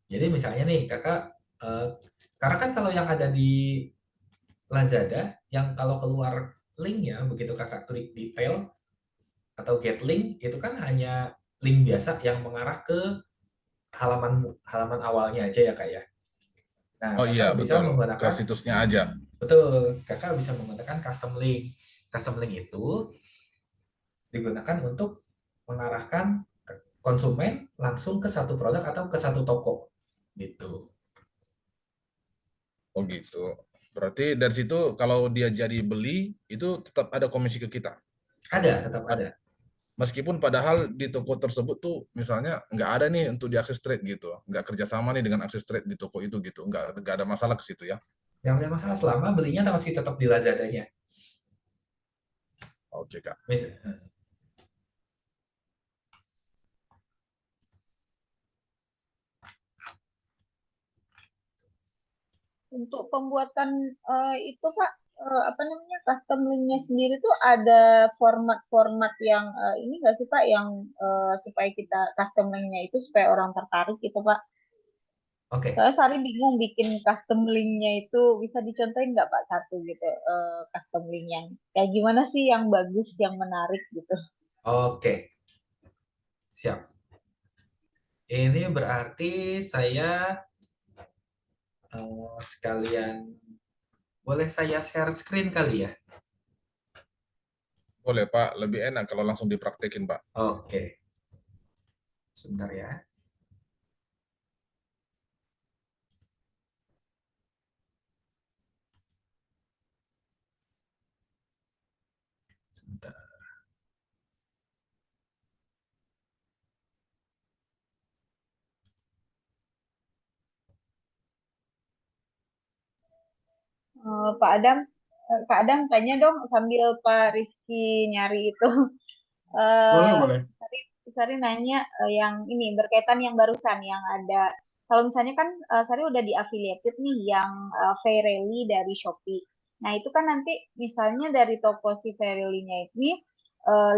B: Jadi misalnya nih Kakak, eh, karena kan kalau yang ada di Lazada, yang kalau keluar linknya begitu Kakak klik detail atau get link itu kan hanya link biasa yang mengarah ke halaman halaman awalnya aja ya Kak ya. Nah,
E: Oh iya
B: Kakak bisa
E: betul, ke
B: menggunakan
E: situsnya aja.
B: betul, Kakak bisa menggunakan custom link. Custom link itu digunakan untuk mengarahkan konsumen langsung ke satu produk atau ke satu toko gitu.
E: Oh gitu. Berarti dari situ kalau dia jadi beli itu tetap ada komisi ke kita.
B: Ada, tetap ada.
E: Meskipun padahal di toko tersebut tuh misalnya nggak ada nih untuk di akses trade gitu, nggak kerjasama nih dengan akses trade di toko itu gitu, nggak ada masalah ke situ ya.
B: Yang tidak masalah selama belinya masih tetap di Lazadanya.
E: Oke Kak.
C: Untuk pembuatan itu Pak, apa namanya, custom link-nya sendiri tuh ada format-format yang ini nggak sih Pak, yang supaya kita custom link-nya itu supaya orang tertarik gitu Pak.
B: Oke,
C: Saya Sari bingung bikin custom link-nya itu, bisa dicontohin nggak Pak satu gitu, custom link yang kayak gimana sih yang bagus, yang menarik gitu.
B: oke, siap. Ini berarti saya sekalian boleh saya share screen kali ya?
E: Boleh Pak, lebih enak kalau langsung dipraktekin Pak.
B: Oke, sebentar ya. Sebentar.
C: Pak Adam, Kak Adam tanya dong sambil Pak Rizky nyari itu.
A: Boleh,
C: Eh,
A: boleh.
C: Sari nanya yang ini berkaitan yang barusan yang ada. Kalau misalnya kan Sari udah di affiliated nih yang Fairly dari Shopee. Nah itu kan nanti misalnya dari toko si Fairly-nya ini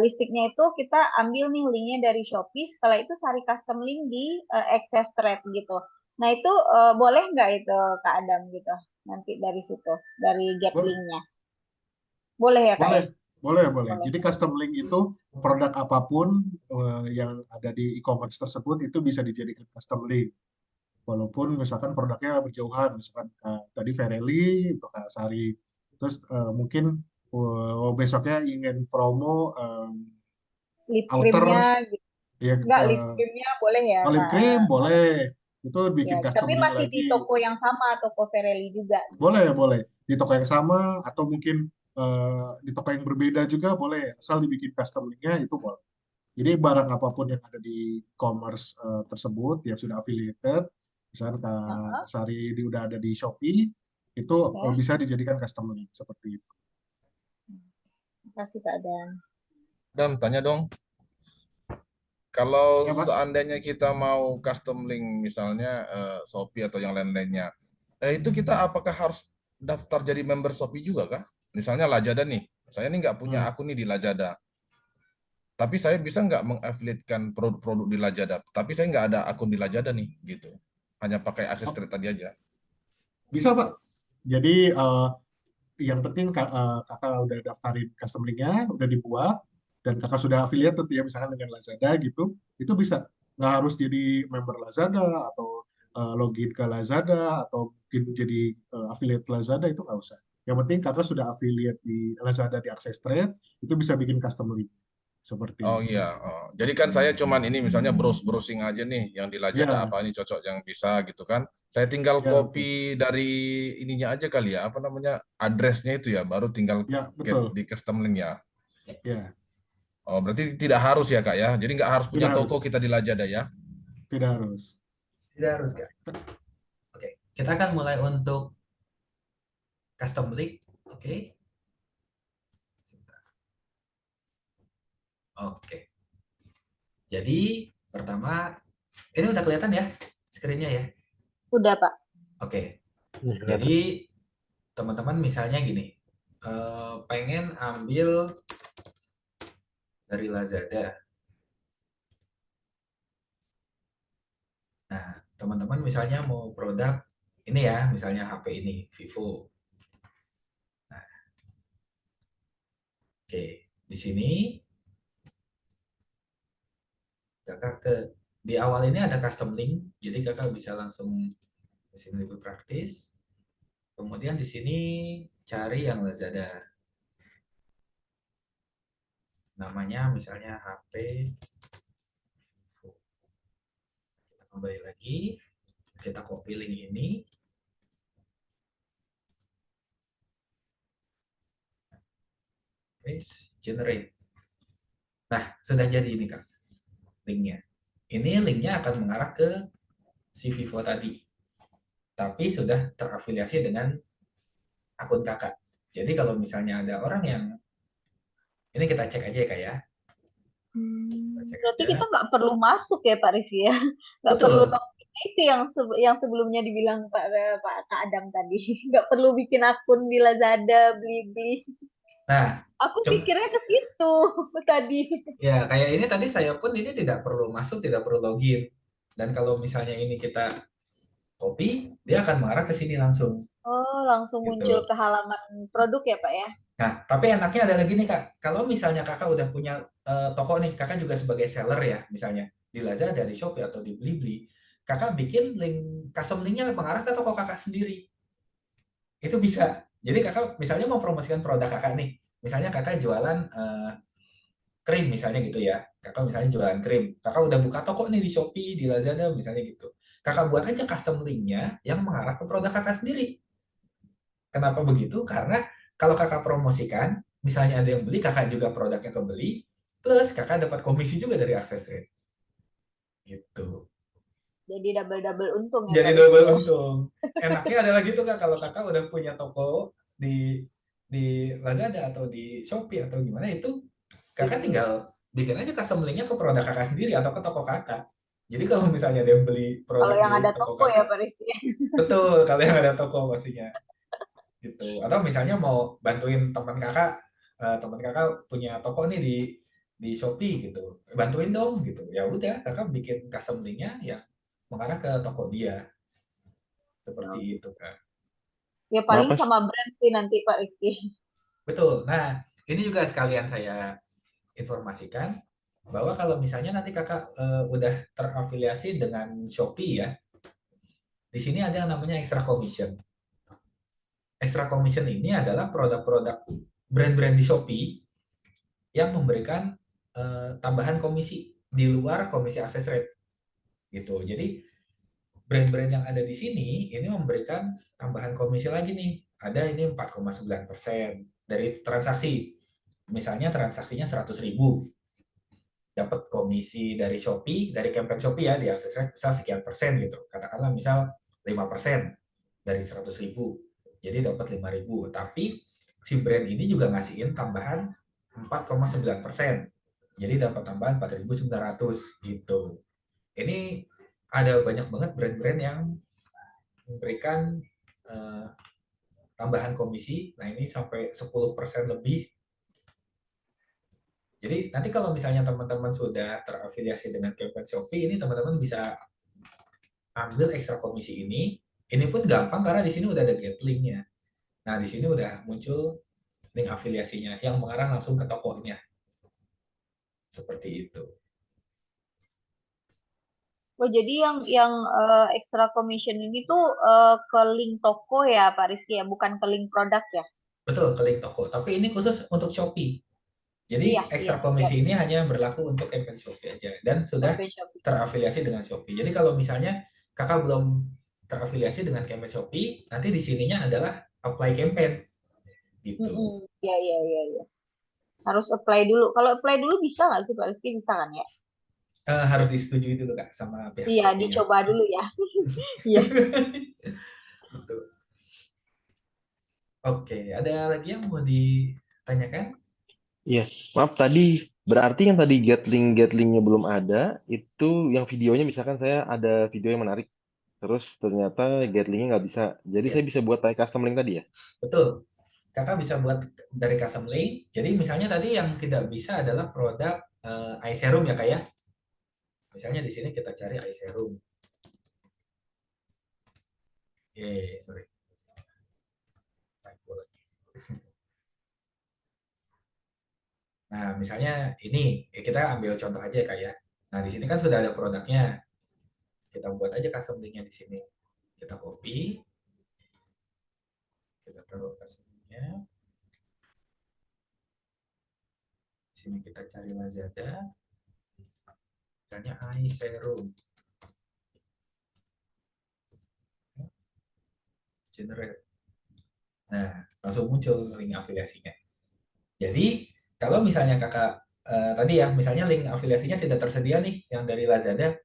C: listiknya itu kita ambil nih linknya dari Shopee. Setelah itu Sari custom link di Access Trade gitu. Nah itu boleh nggak itu Kak Adam gitu? Nanti dari situ, dari get
A: Boleh,
C: linknya. Boleh ya Kak
A: boleh,
C: ya?
A: boleh, boleh.
C: Boleh.
A: Jadi custom link itu produk apapun yang ada di e-commerce tersebut itu bisa dijadikan custom link. Walaupun misalkan produknya berjauhan, misalkan tadi Verelli itu Kak Sari, terus mungkin besoknya ingin promo
C: Lip
A: outer,
C: creamnya gitu.
A: ya
C: Enggak, lip creamnya boleh ya
A: olive
C: Kak?
A: cream boleh, itu
C: Ya,
A: bikin custom
C: tapi
A: link
C: masih di
A: lagi,
C: toko yang sama, toko Ferelli juga gitu.
A: boleh boleh di toko yang sama atau mungkin di toko yang berbeda juga boleh, asal dibikin custom linknya itu boleh. Jadi barang apapun yang ada di e-commerce tersebut yang sudah affiliated, misalnya Kak
C: Heeh,
A: Sari udah ada di Shopee, itu
C: ya.
A: bisa dijadikan custom link seperti itu.
C: Makasih Kak Dan.
E: Dan tanya dong, kalau
A: Ya Pak,
E: seandainya kita mau custom link misalnya Shopee atau yang lain-lainnya, itu kita apakah harus daftar jadi member Shopee juga kah? Misalnya Lazada nih, saya nih nggak punya
A: Hmm.
E: akun nih di Lazada, tapi saya bisa nggak mengaffiliatekan produk-produk di Lazada, tapi saya nggak ada akun di Lazada nih, gitu. Hanya pakai akses trade tadi aja.
A: Bisa Pak. Jadi yang penting kakak udah daftarin custom link-nya, udah dibuat, dan kakak sudah affiliated ya misalkan dengan Lazada gitu, itu bisa. Nggak harus jadi member Lazada atau login ke Lazada atau mungkin jadi affiliate Lazada, itu nggak usah. Yang penting kakak sudah affiliate di Lazada di Access Trade, itu bisa bikin custom link. seperti
E: Oh
A: itu.
E: iya, jadi kan saya cuman ini misalnya browsing aja nih yang di Lazada
A: Ya,
E: apa ini cocok yang bisa gitu kan. Saya tinggal
A: ya
E: copy
A: betul.
E: dari ininya aja kali ya, apa namanya addressnya itu ya, baru tinggal
A: Ya
E: get
A: betul.
E: di custom link ya.
A: Ya,
E: Oh berarti tidak harus ya Kak ya. Jadi nggak harus punya
A: tidak
E: toko
A: harus,
E: kita di Lazada ya.
A: tidak harus.
B: Tidak harus, Kak. Oke, kita akan mulai untuk custom link. Oke. Oke. Jadi pertama, ini udah kelihatan ya screen-nya ya.
C: Udah, Pak.
B: Oke.
D: Nih, kelihatan.
B: Jadi teman-teman misalnya gini, pengen ambil dari Lazada. Nah, teman-teman misalnya mau produk ini ya, misalnya HP ini, Vivo. Nah, oke, di sini kakak di awal ini ada custom link, jadi kakak bisa langsung ke sini lebih praktis. Kemudian di sini cari yang Lazada. Namanya misalnya HP Vivo. Kita kembali lagi, kita copy link ini. Paste, generate. Nah, sudah jadi ini Kak, linknya. Ini linknya akan mengarah ke si Vivo tadi, tapi sudah terafiliasi dengan akun kakak. Jadi kalau misalnya ada orang yang, ini kita cek aja ya Kak ya. Kita cek
C: Berarti
B: aja.
C: kita nggak perlu masuk ya Pak Rizky ya, nggak perlu
B: Betul,
C: login. Itu yang sebelumnya dibilang Pak Kak Adam tadi, nggak perlu bikin akun di Lazada, beli-beli.
B: nah
C: Aku
B: coba
C: pikirnya ke situ tadi.
B: ya kayak ini tadi saya pun ini tidak perlu masuk, tidak perlu login. Dan kalau misalnya ini kita copy, dia akan mengarah ke sini langsung
C: Oh, langsung muncul
B: gitu.
C: ke halaman produk ya Pak ya?
B: Nah, tapi enaknya ada lagi nih Kak. Kalau misalnya Kakak udah punya toko nih, Kakak juga sebagai seller ya, misalnya di Lazada, di Shopee atau di Blibli, Kakak bikin link custom linknya mengarah ke toko Kakak sendiri. Itu bisa. Jadi Kakak misalnya mau promosikan produk Kakak nih. Misalnya Kakak jualan krim misalnya gitu ya. Kakak misalnya jualan krim. Kakak udah buka toko nih di Shopee, di Lazada misalnya gitu. Kakak buat aja custom linknya yang mengarah ke produk Kakak sendiri. Kenapa begitu? Karena kalau kakak promosikan, misalnya ada yang beli, kakak juga produknya kebeli, plus kakak dapat komisi juga dari akses rate. Gitu.
C: Jadi double-double untung ya
B: Jadi
C: Pak Rizky
B: double
C: ya?
B: untung. Enaknya adalah gitu Kak, kalau kakak udah punya toko di Lazada atau di Shopee atau gimana itu, kakak tinggal bikin aja custom link-nya ke produk kakak sendiri atau ke toko kakak. Jadi kalau misalnya dia beli
C: Kalau
B: produk
C: yang
B: di
C: ada
B: toko
C: toko ya
B: kakak,
C: Pak Rizky.
B: betul kalau yang ada toko pastinya. Gitu. Atau misalnya mau bantuin teman kakak punya toko nih di Shopee gitu, bantuin dong gitu. Ya udah, kakak bikin custom link-nya yang mengarah ke toko dia seperti itu kan.
C: Ya
D: Maaf
C: paling
D: Mas,
C: sama brand sih nanti Pak Rizky.
B: Betul. Nah, ini juga sekalian saya informasikan bahwa kalau misalnya nanti kakak udah terafiliasi dengan Shopee ya, di sini ada yang namanya extra commission. Extra commission ini adalah produk-produk brand-brand di Shopee yang memberikan tambahan komisi di luar komisi akses rate gitu. Jadi brand-brand yang ada di sini ini memberikan tambahan komisi lagi nih. Ada ini 4,9% dari transaksi. Misalnya transaksinya 100.000, dapat komisi dari Shopee, dari campaign Shopee ya di akses rate misal sekian persen gitu. Katakanlah misal 5% dari 100.000. Jadi dapat 5.000. Tapi si brand ini juga ngasihin tambahan 4,9%. Jadi dapat tambahan 4.900 gitu. Ini ada banyak banget brand-brand yang memberikan eh, tambahan komisi. Nah, ini sampai 10% lebih. Jadi nanti kalau misalnya teman-teman sudah terafiliasi dengan campaign Shopee, ini teman-teman bisa ambil ekstra komisi ini. Ini pun gampang karena di sini udah ada get link-nya. Nah, di sini udah muncul link afiliasinya yang mengarah langsung ke tokonya. Seperti itu.
C: Oh, jadi yang extra commission ini tuh ke link toko ya Pak Rizky ya, bukan ke link produk ya?
B: Betul, ke link toko. Tapi ini khusus untuk Shopee. Jadi
C: Iya, iya,
B: ekstra
C: siap.
B: komisi ini hanya berlaku untuk campaign Shopee aja dan sudah
C: Campaign Shopee.
B: terafiliasi dengan Shopee. Jadi kalau misalnya kakak belum terafiliasi dengan campaign Shopee, nanti di sininya adalah apply campaign gitu.
C: Iya, iya, iya, iya. Harus apply dulu. Kalau apply dulu bisa nggak sih Pak Rizky? Bisa kan ya?
B: Harus disetujui dulu kak sama pihak
C: Iya,
B: Shopee-nya.
C: dicoba dulu ya. Iya.
B: Gitu. Oke, ada lagi yang mau ditanyakan?
D: Iya, maaf tadi berarti yang tadi get linknya belum ada, itu yang videonya misalkan saya ada video yang menarik, terus ternyata get linknya nggak bisa. Jadi
B: Ya,
D: saya bisa buat pakai custom link tadi ya?
B: betul. Kakak bisa buat dari custom link. Jadi misalnya tadi yang tidak bisa adalah produk eye serum ya kak ya. Misalnya di sini kita cari eye serum. Sorry. Nah, misalnya ini kita ambil contoh aja ya kak ya. Nah, di sini kan sudah ada produknya. Kita buat aja custom linknya di sini. Kita copy, kita taruh custom linknya. Di sini kita cari Lazada. Misalnya eye serum. Generate. Nah, langsung muncul link afiliasinya. Jadi, kalau misalnya kakak tadi ya, misalnya link afiliasinya tidak tersedia nih yang dari Lazada,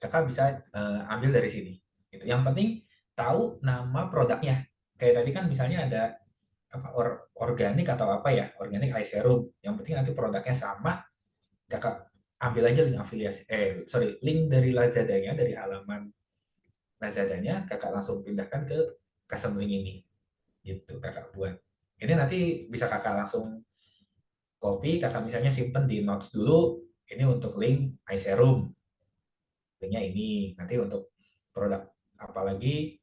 B: kakak bisa ambil dari sini. Gitu. Yang penting tahu nama produknya. Kayak tadi kan misalnya ada apa organik atau apa ya, organik eye serum. Yang penting nanti produknya sama, kakak ambil aja link afiliasi. Link dari Lazadanya, dari halaman Lazadanya, kakak langsung pindahkan ke custom link ini. Gitu kakak buat. Ini nanti bisa kakak langsung copy, kakak misalnya simpen di notes dulu. Ini untuk link eye serum. Linknya ini. Nanti untuk produk apalagi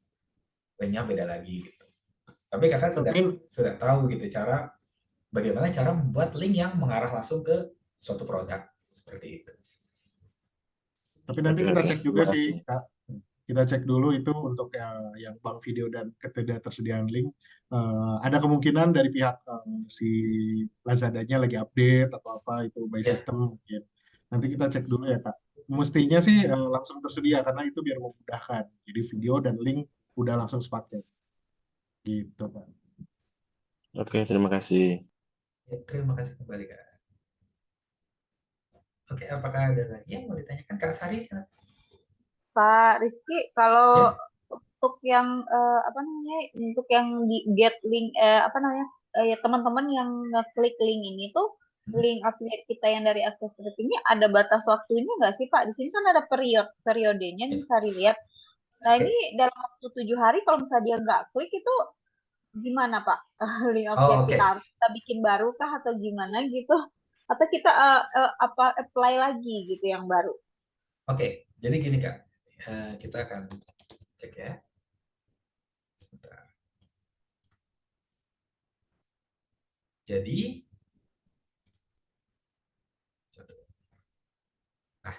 B: linknya beda lagi gitu. Tapi kakak sudah
A: Tapi
B: sudah tahu gitu bagaimana cara membuat link yang mengarah langsung ke suatu produk seperti itu.
A: nanti
D: Oke,
A: kita
D: oke.
A: cek juga
D: Terima
A: sih,
D: kasih.
A: Kak. Kita cek dulu itu untuk yang bank video dan ketidaktersediaan link. Ada kemungkinan dari pihak si Lazadanya lagi update atau apa itu by
B: Ya,
A: system mungkin. Nanti kita cek dulu ya Kak. Mestinya sih langsung tersedia karena itu biar memudahkan. Jadi video dan link udah langsung sepaket gitu Pak.
D: Oke, terima kasih.
B: terima kasih kembali kak. Oke, apakah ada lagi yang mau ditanyakan kak Sari? Silakan.
C: Pak Rizky, kalau
B: Ya,
C: untuk yang apa namanya, untuk yang di get link apa namanya, ya teman-teman yang ngeklik link ini tuh, link affiliate kita yang dari akses ini ada batas waktunya nggak sih Pak? Di sini kan ada periodenya nih,
B: ya.
C: saya lihat. Nah ini
B: Oke.
C: dalam waktu 7 hari kalau misalnya dia nggak klik itu gimana Pak? Link
B: Oh,
C: affiliate kita
B: oke.
C: harus kita bikin baru kah atau gimana gitu? Atau kita apa apply lagi gitu yang baru?
B: Oke, jadi gini kak, kita akan cek ya. Sebentar. Jadi, nah,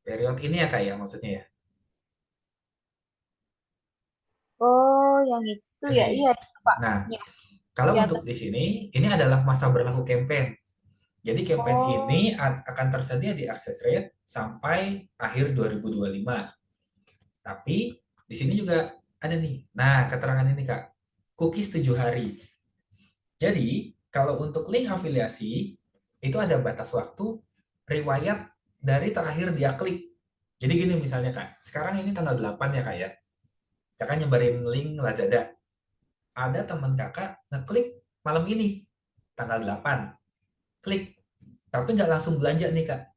B: periode ini ya kak ya maksudnya ya.
C: Oh, yang itu ya,
B: Oke.
C: iya Pak.
B: Nah,
C: Ya,
B: kalau
C: di
B: untuk
C: atas.
B: di sini, ini adalah masa berlaku campaign. Jadi campaign ini
C: Oh,
B: akan tersedia di access rate sampai akhir 2025. Tapi di sini juga ada nih. Nah, keterangan ini Kak. Cookies 7 hari. Jadi, kalau untuk link afiliasi, itu ada batas waktu riwayat dari terakhir dia klik. Jadi gini misalnya Kak, sekarang ini tanggal 8 ya Kak ya. Kakak nyebarin link Lazada. Ada teman kakak ngeklik malam ini, tanggal 8. Klik, tapi nggak langsung belanja nih Kak.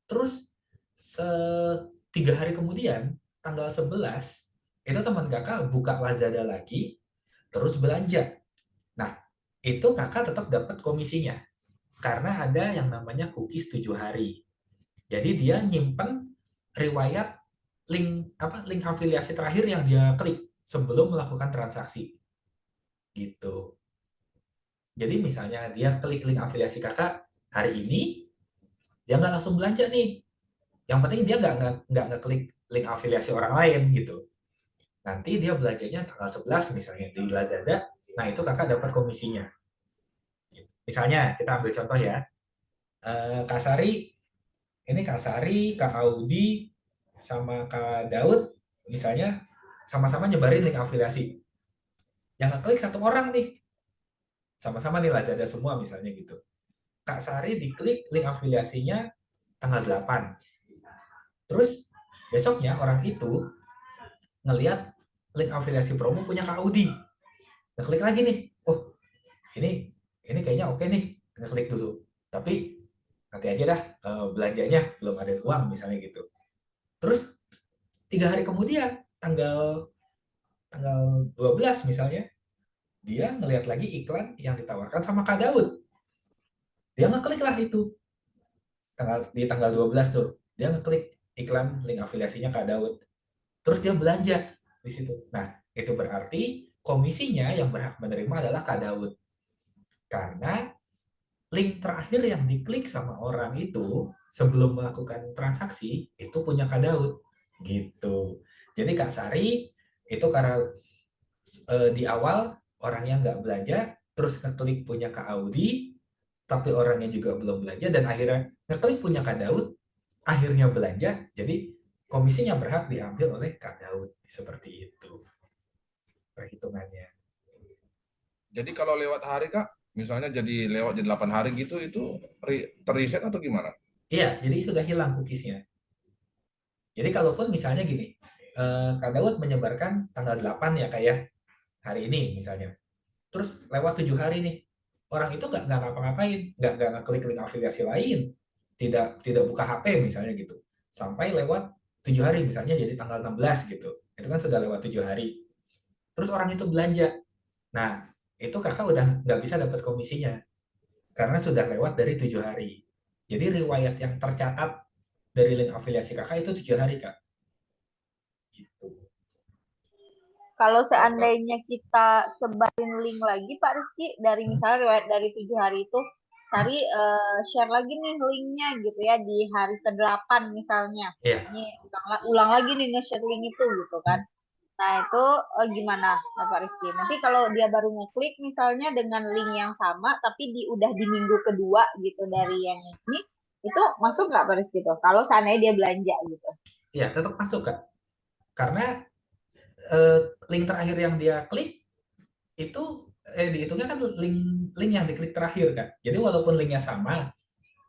B: Terus 3 hari kemudian, tanggal 11, itu teman kakak buka Lazada lagi, terus belanja. Nah, itu kakak tetap dapat komisinya. Karena ada yang namanya cookies 7 hari. Jadi dia nyimpen riwayat link afiliasi terakhir yang dia klik sebelum melakukan transaksi. Gitu. Jadi misalnya dia klik link afiliasi kakak hari ini, dia nggak langsung belanja nih. Yang penting dia nggak ngeklik link afiliasi orang lain gitu. Nanti dia belanjanya tanggal 11 misalnya di Lazada, Nah, itu kakak dapat komisinya. Misalnya, kita ambil contoh ya. Kak Sari, ini Kak Sari, Kak Audi, sama Kak Daud, misalnya sama-sama nyebarin link afiliasi. Yang ngeklik satu orang nih, sama-sama nih Lazada semua misalnya gitu. Kak Sari diklik link afiliasinya tanggal 8. Terus besoknya orang itu ngelihat link afiliasi promo punya Kak Audi. Ngeklik lagi nih. Oh, ini kayaknya oke nih. Ngeklik dulu. Tapi nanti aja dah, belanjanya belum ada uang misalnya gitu. Terus 3 hari kemudian tanggal tanggal 12 misalnya, dia ngelihat lagi iklan yang ditawarkan sama Kak Daud. Dia ngeklik lah itu. Di tanggal 12 tuh. Dia ngeklik iklan link afiliasinya Kak Daud. Terus dia belanja di situ. Nah, itu berarti komisinya yang berhak menerima adalah Kak Daud. Karena link terakhir yang diklik sama orang itu sebelum melakukan transaksi itu punya Kak Daud. Gitu. Jadi Kak Sari itu karena di awal orangnya nggak belanja, terus ngeklik punya Kak Audi, tapi orangnya juga belum belanja, dan akhirnya ngeklik punya Kak Daud, akhirnya belanja, jadi komisinya berhak diambil oleh Kak Daud. Seperti itu perhitungannya.
E: Jadi kalau lewat hari Kak, misalnya jadi lewat jadi 8 hari gitu, itu terreset atau gimana?
B: Iya, jadi sudah hilang cookiesnya. Jadi kalaupun misalnya gini, Kak Daud menyebarkan tanggal 8 ya kayak hari ini misalnya. Terus lewat 7 hari nih, orang itu nggak ngapa-ngapain, nggak ngeklik link afiliasi lain, tidak buka HP misalnya gitu, sampai lewat 7 hari misalnya jadi tanggal 16 gitu, itu kan sudah lewat 7 hari. Terus orang itu belanja, nah itu kakak udah nggak bisa dapat komisinya karena sudah lewat dari 7 hari. Jadi riwayat yang tercatat dari link afiliasi kakak itu 7 hari kak. Gitu.
C: Kalau seandainya kita sebarin link lagi Pak Rizky dari misalnya riwayat dari 7 hari itu, Sari share lagi nih linknya gitu ya di hari ke-8 misalnya.
B: Iya.
C: Ini ulang lagi nih nge-share link itu gitu kan. Nah itu gimana Pak Rizky? Nanti kalau dia baru ngeklik misalnya dengan link yang sama tapi udah di minggu kedua gitu dari yang ini, itu masuk nggak Pak Rizky tuh? Kalau seandainya dia belanja gitu.
B: Iya, tetap masuk kak. Karena link terakhir yang dia klik itu dihitungnya kan link yang diklik terakhir kan. Jadi walaupun linknya sama,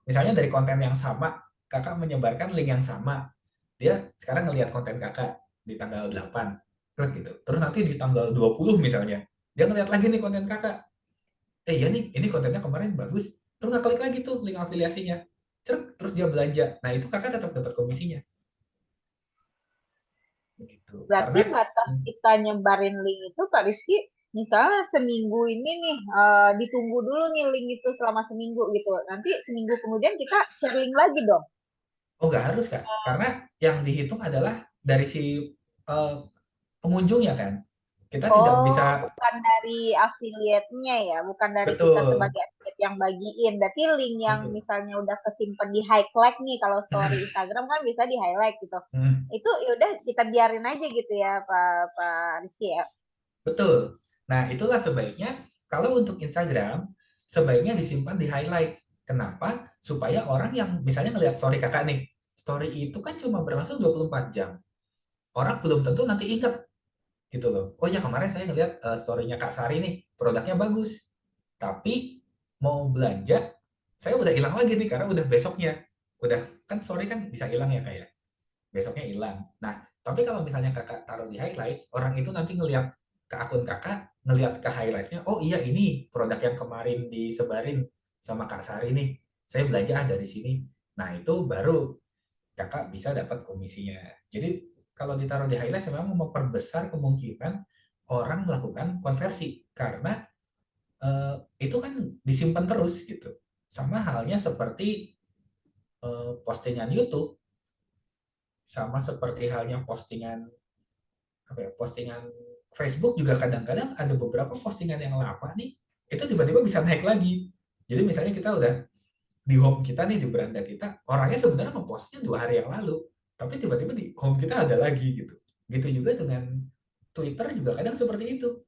B: misalnya dari konten yang sama, kakak menyebarkan link yang sama, dia sekarang ngelihat konten kakak di tanggal 8, klik gitu. Terus nanti di tanggal 20 misalnya, dia ngelihat lagi nih konten kakak. Iya nih, ini kontennya kemarin bagus. Terus nggak klik lagi tuh link afiliasinya. Terus dia belanja. Nah itu kakak tetap dapat komisinya. Begitu.
C: Berarti
B: Karena
C: batas kita nyebarin link itu Pak Rizky, misalnya seminggu ini nih ditunggu dulu nih link itu selama seminggu gitu. Nanti seminggu kemudian kita share link lagi dong.
B: oh nggak harus kak, karena yang dihitung adalah dari si pengunjungnya kan. Kita tidak bisa.
C: Bukan dari affiliate-nya ya, bukan dari kita
B: Betul,
C: sebagai affiliate yang bagiin. Berarti link yang
B: betul.
C: misalnya udah kesimpan di highlight nih, kalau story Instagram kan bisa di highlight gitu. Itu yaudah kita biarin aja gitu ya Pak Rizky ya.
B: Betul. Nah, itulah sebaiknya kalau untuk Instagram sebaiknya disimpan di highlights. Kenapa? Supaya orang yang misalnya ngelihat story kakak nih. Story itu kan cuma berlangsung 24 jam. Orang belum tentu nanti inget gitu loh. Oh ya kemarin saya ngeliat story-nya Kak Sari nih, produknya bagus. Tapi mau belanja, saya udah hilang lagi nih karena udah besoknya. Udah kan story kan bisa hilang ya kayak. Besoknya hilang. Nah, tapi kalau misalnya kakak taruh di highlights, orang itu nanti ngeliat ke akun kakak, ngeliat ke highlights-nya, oh iya ini produk yang kemarin disebarin sama Kak Sari nih. Saya belanja dari sini. Nah, itu baru kakak bisa dapat komisinya. Jadi kalau ditaruh di highlights memang memperbesar kemungkinan orang melakukan konversi karena itu kan disimpan terus gitu. Sama halnya seperti postingan YouTube, sama seperti halnya postingan postingan Facebook juga kadang-kadang ada beberapa postingan yang lama nih itu tiba-tiba bisa naik lagi. Jadi misalnya kita udah di home kita nih di beranda kita orangnya sebenarnya ngepostnya 2 hari yang lalu tapi tiba-tiba di home kita ada lagi gitu. Gitu juga dengan Twitter juga kadang seperti itu.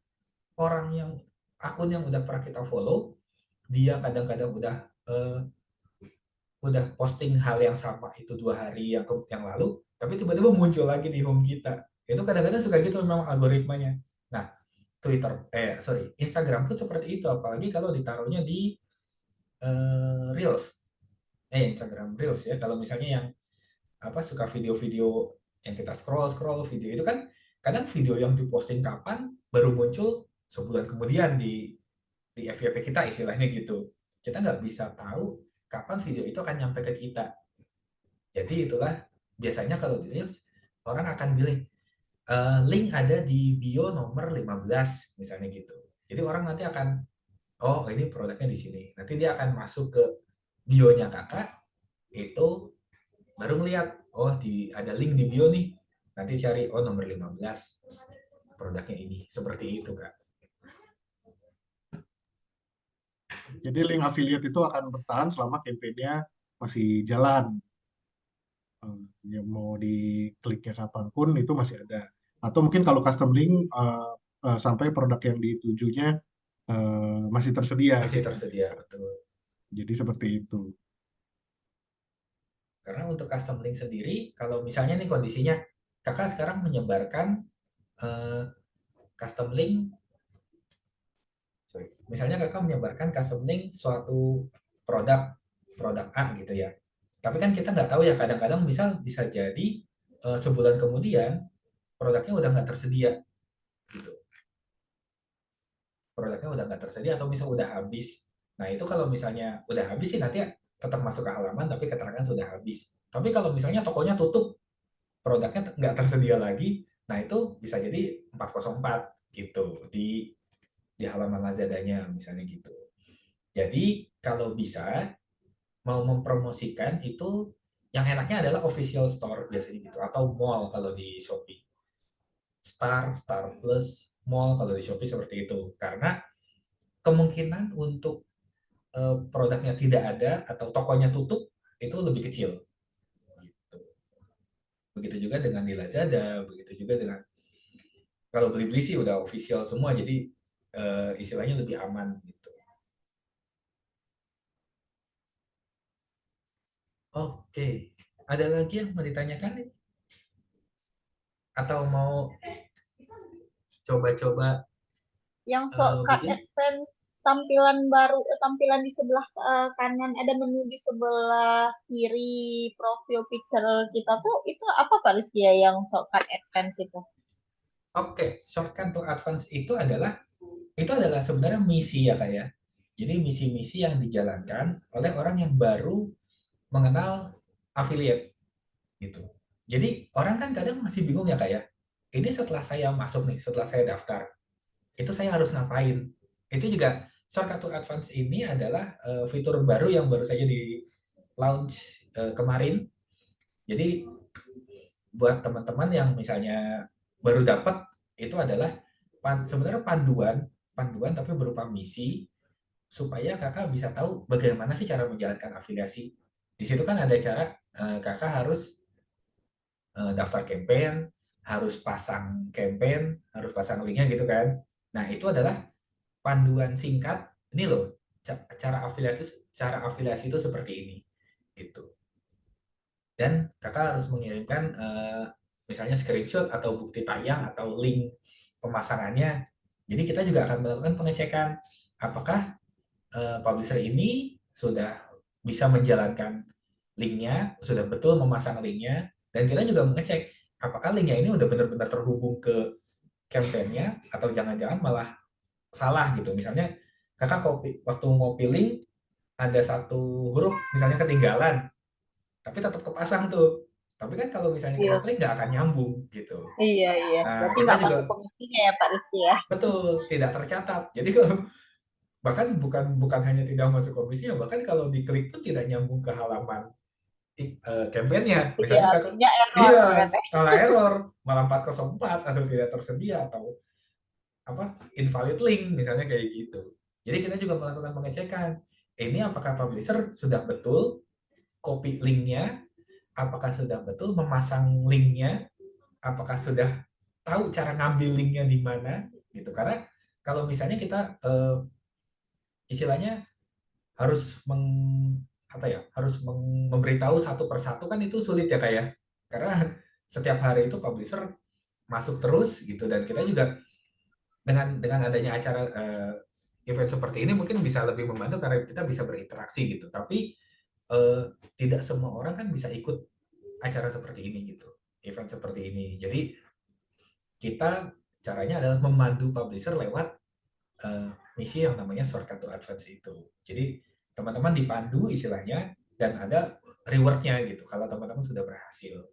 B: Orang yang akun yang udah pernah kita follow, dia kadang-kadang udah posting hal yang sama itu 2 hari yang lalu, tapi tiba-tiba muncul lagi di home kita. Itu kadang-kadang suka gitu memang algoritmanya. Nah, Instagram pun seperti itu, apalagi kalau ditaruhnya di Reels. Instagram Reels ya. Kalau misalnya yang suka video-video yang kita scroll video itu kan kadang video yang diposting kapan baru muncul sebulan kemudian di FYP kita istilahnya gitu. Kita nggak bisa tahu kapan video itu akan nyampe ke kita. Jadi itulah biasanya kalau di Reels orang akan bilang link ada di bio nomor 15 misalnya gitu. Jadi orang nanti akan oh ini produknya di sini. Nanti dia akan masuk ke bionya kakak itu baru ngeliat oh ada link di bio nih. Nanti cari oh nomor 15 produknya ini. Seperti itu kak.
A: Jadi link affiliate itu akan bertahan selama campaign-nya masih jalan. Ya mau dikliknya kapanpun itu masih ada. Atau mungkin kalau custom link sampai produk yang ditujunya masih tersedia.
B: Masih tersedia, betul.
A: Jadi seperti itu.
B: Karena untuk custom link sendiri, kalau misalnya nih kondisinya, kakak sekarang menyebarkan custom link, misalnya kakak menyebarkan custom link suatu produk A gitu ya. Tapi kan kita nggak tahu ya, kadang-kadang bisa jadi sebulan kemudian produknya udah nggak tersedia gitu. Produknya udah nggak tersedia atau misal udah habis. Nah itu kalau misalnya udah habis sih nanti tetap masuk ke halaman tapi keterangan sudah habis. Tapi kalau misalnya tokonya tutup, produknya nggak tersedia lagi, nah itu bisa jadi 404 gitu di halaman Lazadanya misalnya gitu. Jadi kalau bisa mau mempromosikan itu yang enaknya adalah official store biasanya gitu atau mall kalau di Shopee. Star Plus, mall kalau di Shopee seperti itu. Karena kemungkinan untuk produknya tidak ada atau tokonya tutup itu lebih kecil. Gitu. Begitu juga dengan di Lazada, begitu juga dengan kalau beli-beli sih udah official semua, jadi istilahnya lebih aman gitu. Oke, ada lagi yang mau ditanyakan nih? Atau mau coba-coba
C: Yang shortcut
B: bikin?
C: AdSense tampilan baru, tampilan di sebelah kanan, ada menu di sebelah kiri profil picture kita tuh, itu apa Pak Rizky ya yang shortcut AdSense itu?
B: Oke, shortcut to advance itu adalah sebenarnya misi ya kak ya. Jadi misi-misi yang dijalankan oleh orang yang baru mengenal affiliate gitu. Jadi orang kan kadang masih bingung ya kak ya. Ini setelah saya masuk nih, setelah saya daftar, itu saya harus ngapain? Itu juga shortcut to advance ini adalah fitur baru yang baru saja di launch kemarin. Jadi buat teman-teman yang misalnya baru dapat itu adalah sebenarnya panduan tapi berupa misi supaya kakak bisa tahu bagaimana sih cara menjalankan afiliasi. Di situ kan ada cara kakak harus daftar campaign, harus pasang campaign, harus pasang linknya gitu kan. Nah itu adalah panduan singkat. Ini loh cara afiliasi itu seperti ini gitu. Dan kakak harus mengirimkan misalnya screenshot atau bukti tayang atau link pemasangannya. Jadi kita juga akan melakukan pengecekan apakah publisher ini sudah bisa menjalankan linknya, sudah betul memasang linknya, dan kita juga mengecek apakah linknya ini udah benar-benar terhubung ke campaign-nya atau jangan-jangan malah salah gitu. Misalnya kakak waktu ngopi link ada satu huruf misalnya ketinggalan, tapi tetap kepasang tuh. Tapi kan kalau misalnya kita
C: Iya.
B: klik nggak akan nyambung gitu.
C: Iya.
B: Nah,
C: Berarti
B: kita
C: nggak
B: juga
C: masuk komisinya ya Pak Rizky ya?
B: betul tidak tercatat. Jadi kalau bahkan bukan hanya tidak masuk komisi, bahkan kalau diklik pun tidak nyambung ke halaman campaign-nya.
C: Iya,
B: Misalnya kakak,
C: artinya error
B: iya,
C: berarti.
B: malah error, malah 404 atau tidak tersedia atau invalid link misalnya kayak gitu. Jadi kita juga melakukan pengecekan. Ini apakah publisher sudah betul copy linknya, apakah sudah betul memasang linknya, apakah sudah tahu cara ngambil linknya di mana gitu. Karena kalau misalnya kita istilahnya harus memberitahu satu persatu kan itu sulit ya kayak, karena setiap hari itu publisher masuk terus gitu, dan kita juga dengan adanya acara event seperti ini mungkin bisa lebih membantu karena kita bisa berinteraksi gitu. Tapi eh, tidak semua orang kan bisa ikut acara seperti ini gitu, event seperti ini. Jadi kita caranya adalah membantu publisher lewat eh, misi yang namanya Shortcut to Advance itu. Jadi teman-teman dipandu istilahnya, dan ada rewardnya gitu kalau teman-teman sudah berhasil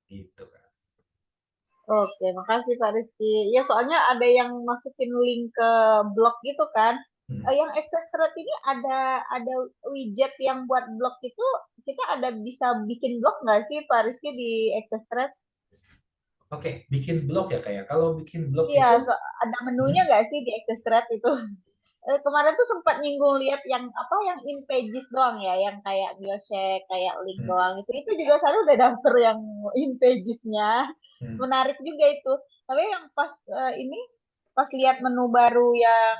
B: gitu kan.
C: Oke, makasih Pak Rizky. Ya, soalnya ada yang masukin link ke blog gitu kan. Yang Access Thread ini ada widget yang buat blog itu, kita ada bisa bikin blog nggak sih Pak Rizky di Access Thread?
B: Oke, bikin blog ya kayak. Kalau bikin blog
C: Iya,
B: itu
C: ada menunya nggak sih di Access Thread itu? Kemarin tuh sempat nyinggung lihat yang apa yang in pages doang ya, yang kayak Bioshare, kayak link
B: hmm,
C: doang itu juga saya udah daftar yang in pagesnya,
B: hmm,
C: menarik juga itu. Tapi yang pas ini pas lihat menu baru yang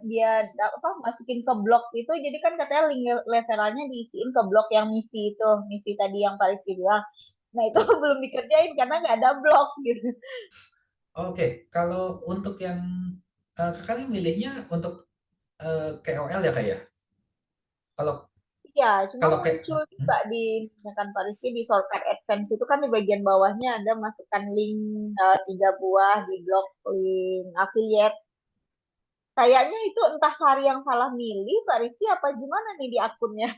C: dia apa masukin ke blog itu, jadi kan katanya link levelnya diisiin ke blog yang misi itu, misi tadi yang Paris bilang. Nah itu
B: betul.
C: belum dikerjain karena nggak ada blog gitu.
B: Oke, kalau untuk yang kakak milihnya untuk KOL ya kayak. Kalau
C: Iya, cuma
B: kalau kayak
C: muncul juga di misalkan Pak Rizky di shortcut AdSense itu kan di bagian bawahnya ada masukkan link 3 buah di blog link affiliate. Kayaknya itu entah Sari yang salah milih Pak Rizky apa gimana nih di akunnya.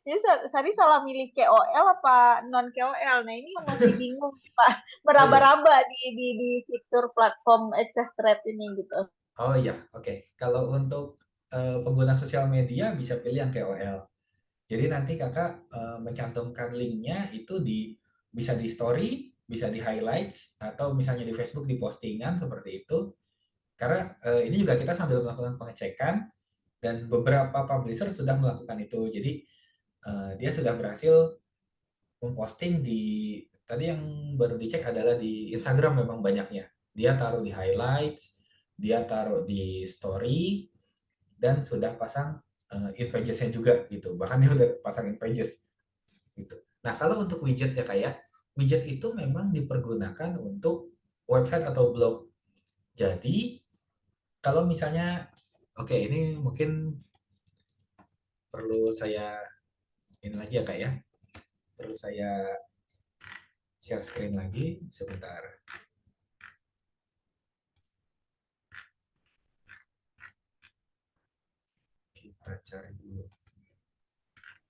C: Jadi Sari salah milih KOL apa non KOL. Nah ini yang masih bingung nih, Pak.
B: oh iya,
C: Meraba-raba di fitur platform Access Thread ini gitu.
B: oh iya, oke. Kalau untuk pengguna sosial media bisa pilih yang KOL. Jadi nanti kakak mencantumkan linknya itu bisa di story, bisa di highlights, atau misalnya di Facebook di postingan seperti itu. Karena ini juga kita sambil melakukan pengecekan, dan beberapa publisher sudah melakukan itu. Jadi dia sudah berhasil memposting tadi yang baru dicek adalah di Instagram memang banyaknya. Dia taruh di highlights, dia taruh di story, dan sudah pasang in pages-nya juga gitu. Bahkan dia udah pasang in pages gitu. Nah, kalau untuk widget ya kayak widget itu memang dipergunakan untuk website atau blog. Jadi, kalau misalnya oke, ini mungkin perlu saya ini lagi ya kak ya. Perlu saya share screen lagi sebentar. Kita cari dulu.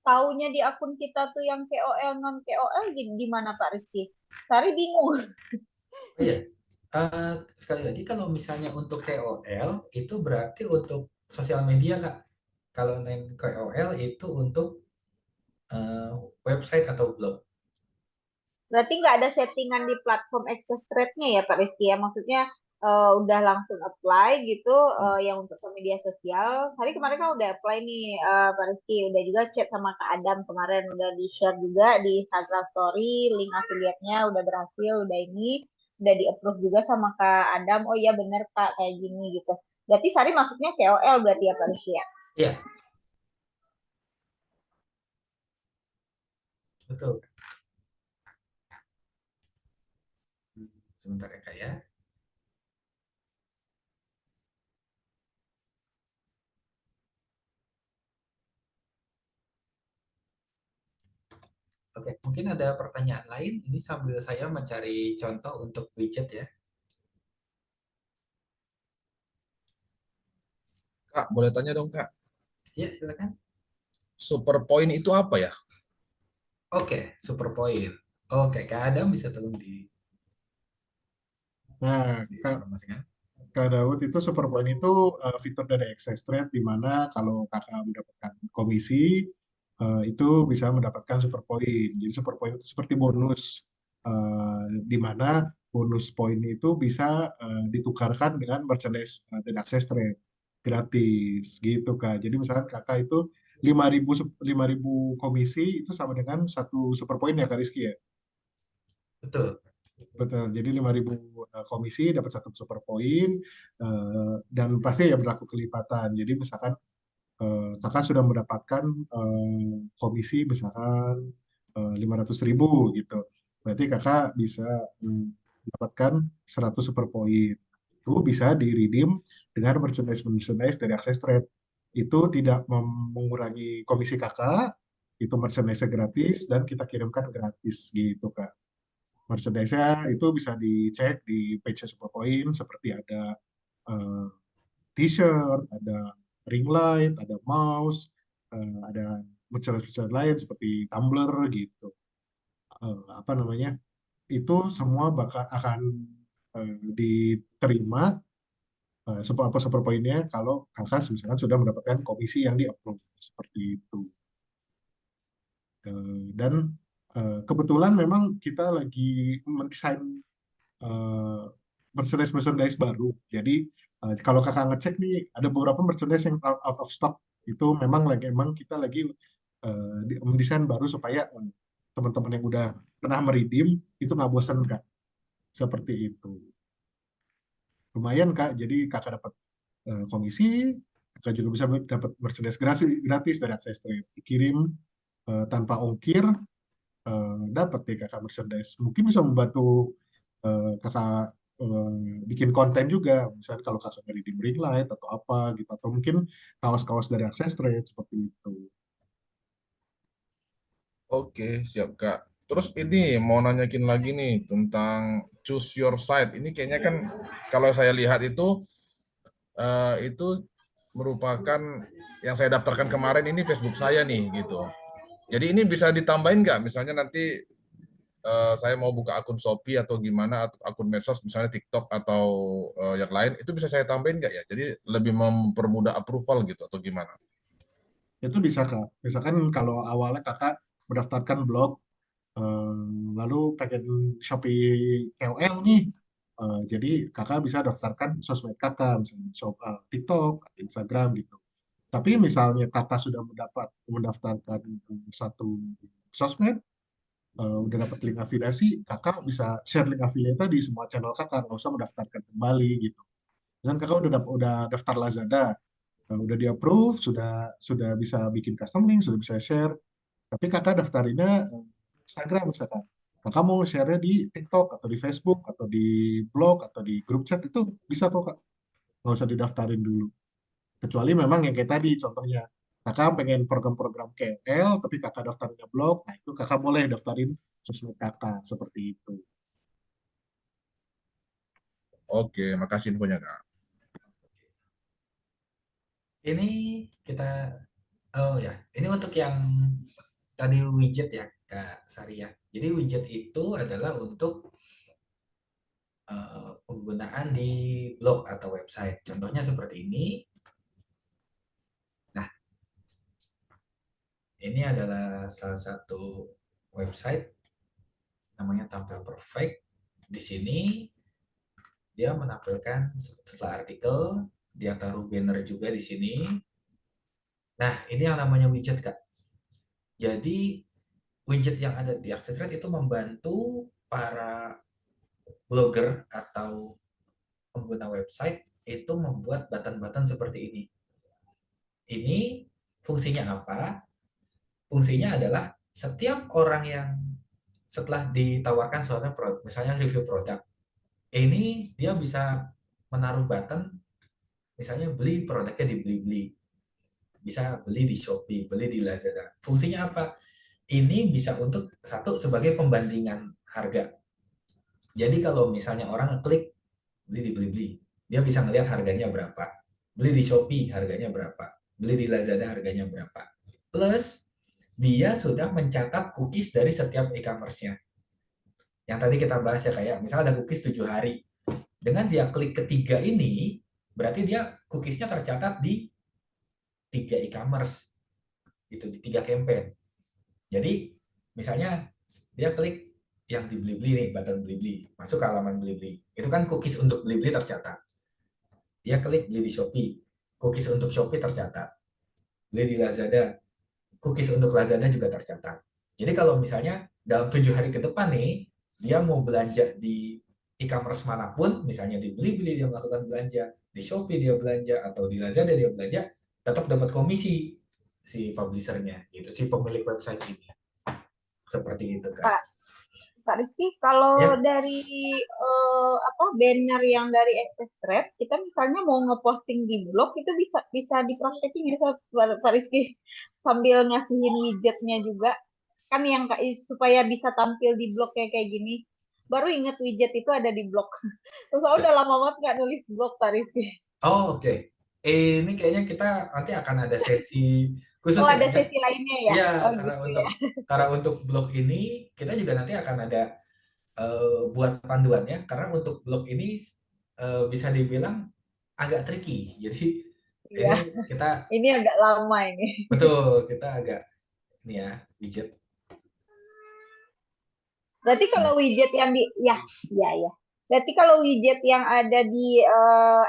C: Taunya di akun kita tuh yang KOL non KOL gimana Pak Rizky? Sari bingung.
B: Oh iya, sekali lagi kalau misalnya untuk KOL itu berarti untuk sosial media kak. Kalau non KOL itu untuk eh, website atau blog.
C: Berarti nggak ada settingan di platform Access Trade-nya ya Pak Rizky ya? Maksudnya udah langsung apply gitu yang untuk ke media sosial. Hari kemarin kan udah apply nih Pak Rizky. Udah juga chat sama Kak Adam kemarin. Udah di-share juga di Instagram Story. Link affiliate-nya udah berhasil. Udah ini. Udah di-approve juga sama Kak Adam. Oh iya bener Kak kayak gini gitu. Berarti Sari masuknya KOL berarti ya Pak Rizky ya?
B: Iya, betul. Sebentar ya kak ya. Oke, mungkin ada pertanyaan lain. Ini sambil saya mencari contoh untuk widget ya.
E: Kak, boleh tanya dong, Kak.
B: Iya, silakan.
E: Super point itu apa ya?
B: Oke, super point. Oke, Kak Adam bisa tolong
A: Nah,
B: diinformasikan.
A: Kak Daud itu super point itu fitur dari Access Trade di mana kalau kakak mendapatkan komisi itu bisa mendapatkan super point. Jadi super point itu seperti bonus di mana bonus poin itu bisa ditukarkan dengan merchandise dan Access Trade gratis gitu Kak. Jadi misalkan kakak itu 5.000 komisi itu sama dengan 1 super point ya Kak Rizky ya.
B: Betul.
A: Betul, jadi 5.000 komisi dapat 1 super poin, dan pasti ya berlaku kelipatan. Jadi misalkan kakak sudah mendapatkan komisi besaran 500.000 gitu. Berarti kakak bisa mendapatkan 100 super poin. Itu bisa di-redeem dengan merchandise-merchandise dari Access Trade. Itu tidak mengurangi komisi kakak, itu merchandise gratis dan kita kirimkan gratis gitu Kak. Merchandise-nya itu bisa dicek di page Superpoint seperti ada eh, t-shirt, ada ring light, ada mouse, ada merchandise-merchandise lain seperti tumbler gitu. Apa namanya? Itu semua bakal akan diterima apa Superpoint-nya kalau kakak misalkan sudah mendapatkan komisi yang di-approve seperti itu. Dan kebetulan memang kita lagi mendesain eh, merchandise-merchandise baru. Jadi kalau kakak ngecek nih ada beberapa merchandise yang out of stock itu memang kita lagi mendesain baru supaya teman-teman yang udah pernah meridim itu nggak bosan kak. Seperti itu. Lumayan kak. Jadi kakak dapat komisi, kakak juga bisa dapat merchandise gratis dari Access Trade. Dikirim tanpa ongkir, dapat deh kakak merchandise. Mungkin bisa membantu kakak bikin konten juga, misalnya kalau kakak dari di ring light atau apa gitu, atau mungkin kaos-kaos dari Access Trade seperti itu.
E: Oke, siap Kak. Terus ini mau nanyakin lagi nih tentang choose your side. Ini kayaknya kan kalau saya lihat itu merupakan yang saya daftarkan kemarin ini Facebook saya nih gitu. Jadi ini bisa ditambahin nggak? Misalnya nanti saya mau buka akun Shopee atau gimana, atau akun medsos misalnya TikTok atau yang lain, itu bisa saya tambahin nggak ya? Jadi lebih mempermudah approval gitu atau gimana?
A: Itu bisa kak. Misalkan kalau awalnya kakak mendaftarkan blog, lalu pengen Shopee KOL nih, jadi kakak bisa daftarkan sosmed kakak, misalnya TikTok, Instagram gitu. Tapi misalnya kakak sudah mendaftarkan satu sosmed, udah dapat link afiliasi, kakak bisa share link afiliate di semua channel kakak, nggak usah mendaftarkan kembali gitu. Dan kakak udah daftar Lazada, udah di approve, sudah bisa bikin custom link, sudah bisa share, tapi kakak daftarinnya Instagram misalkan. Kakak mau share-nya di TikTok atau di Facebook atau di blog atau di grup chat itu bisa kok kak, nggak usah didaftarin dulu. Kecuali memang yang kayak tadi contohnya, kakak pengen program-program KL, tapi kakak daftarnya blog, nah itu kakak boleh daftarin sosmed kakak, seperti itu.
E: Oke, makasih infonya Kak.
B: Ini kita, oh ya, ini untuk yang tadi widget ya, Kak Sari ya. Jadi widget itu adalah untuk penggunaan di blog atau website. Contohnya seperti ini. Nah, ini adalah salah satu website namanya Tampil Perfect. Di sini dia menampilkan setelah artikel, dia taruh banner juga di sini. Nah, ini yang namanya widget, Kak. Jadi widget yang ada di Access Trade itu membantu para blogger atau pengguna website itu membuat button-button seperti ini. Ini fungsinya apa? Fungsinya adalah setiap orang yang setelah ditawarkan suatu produk, misalnya review produk, ini dia bisa menaruh button, misalnya beli produknya di Blibli, bisa beli di Shopee, beli di Lazada. Fungsinya apa? Ini bisa untuk satu sebagai pembandingan harga. Jadi kalau misalnya orang klik beli di Blibli, dia bisa ngelihat harganya berapa. Beli di Shopee harganya berapa. Beli di Lazada harganya berapa. Plus dia sudah mencatat cookies dari setiap e-commerce-nya. Yang tadi kita bahas ya, kayak misalnya ada cookies 7 hari. Dengan dia klik ketiga ini, berarti dia cookiesnya tercatat di 3 e-commerce, gitu, di 3 campaign. Jadi misalnya dia klik yang di Blibli nih, button Blibli, masuk ke halaman Blibli. Itu kan cookies untuk Blibli tercatat. Dia klik beli di Shopee, cookies untuk Shopee tercatat. Beli di Lazada, cookies untuk Lazada juga tercatat. Jadi kalau misalnya dalam 7 hari ke depan nih, dia mau belanja di e-commerce manapun, misalnya di Blibli dia melakukan belanja, di Shopee dia belanja, atau di Lazada dia belanja, tetap dapat komisi si publishernya, gitu, si pemilik website ini. Seperti itu, Kak.
C: Pak Rizky, kalau
B: Ya,
C: dari banner yang dari Access Trade, kita misalnya mau ngeposting di blog itu bisa dipraktekin gitu Pak Rizky, sambil ngasihin widgetnya juga kan yang supaya bisa tampil di blog kayak gini. Baru inget widget itu ada di blog. Terus udah lama banget nggak nulis blog Pak Rizky.
B: oh oke. Ini kayaknya kita nanti akan ada sesi khusus
C: Oh
B: ya,
C: ada
B: Kak, ya?
C: sesi lainnya ya?
B: Iya,
C: Oh
B: karena
C: gitu
B: untuk
C: ya.
B: blog ini kita juga nanti akan ada buat panduannya, karena untuk blog ini bisa dibilang agak tricky. Jadi
C: Iya,
B: ini kita
C: ini agak lama ini.
B: betul kita agak ini ya widget.
C: Berarti
B: Nah,
C: kalau widget yang ya. Berarti kalau widget yang ada di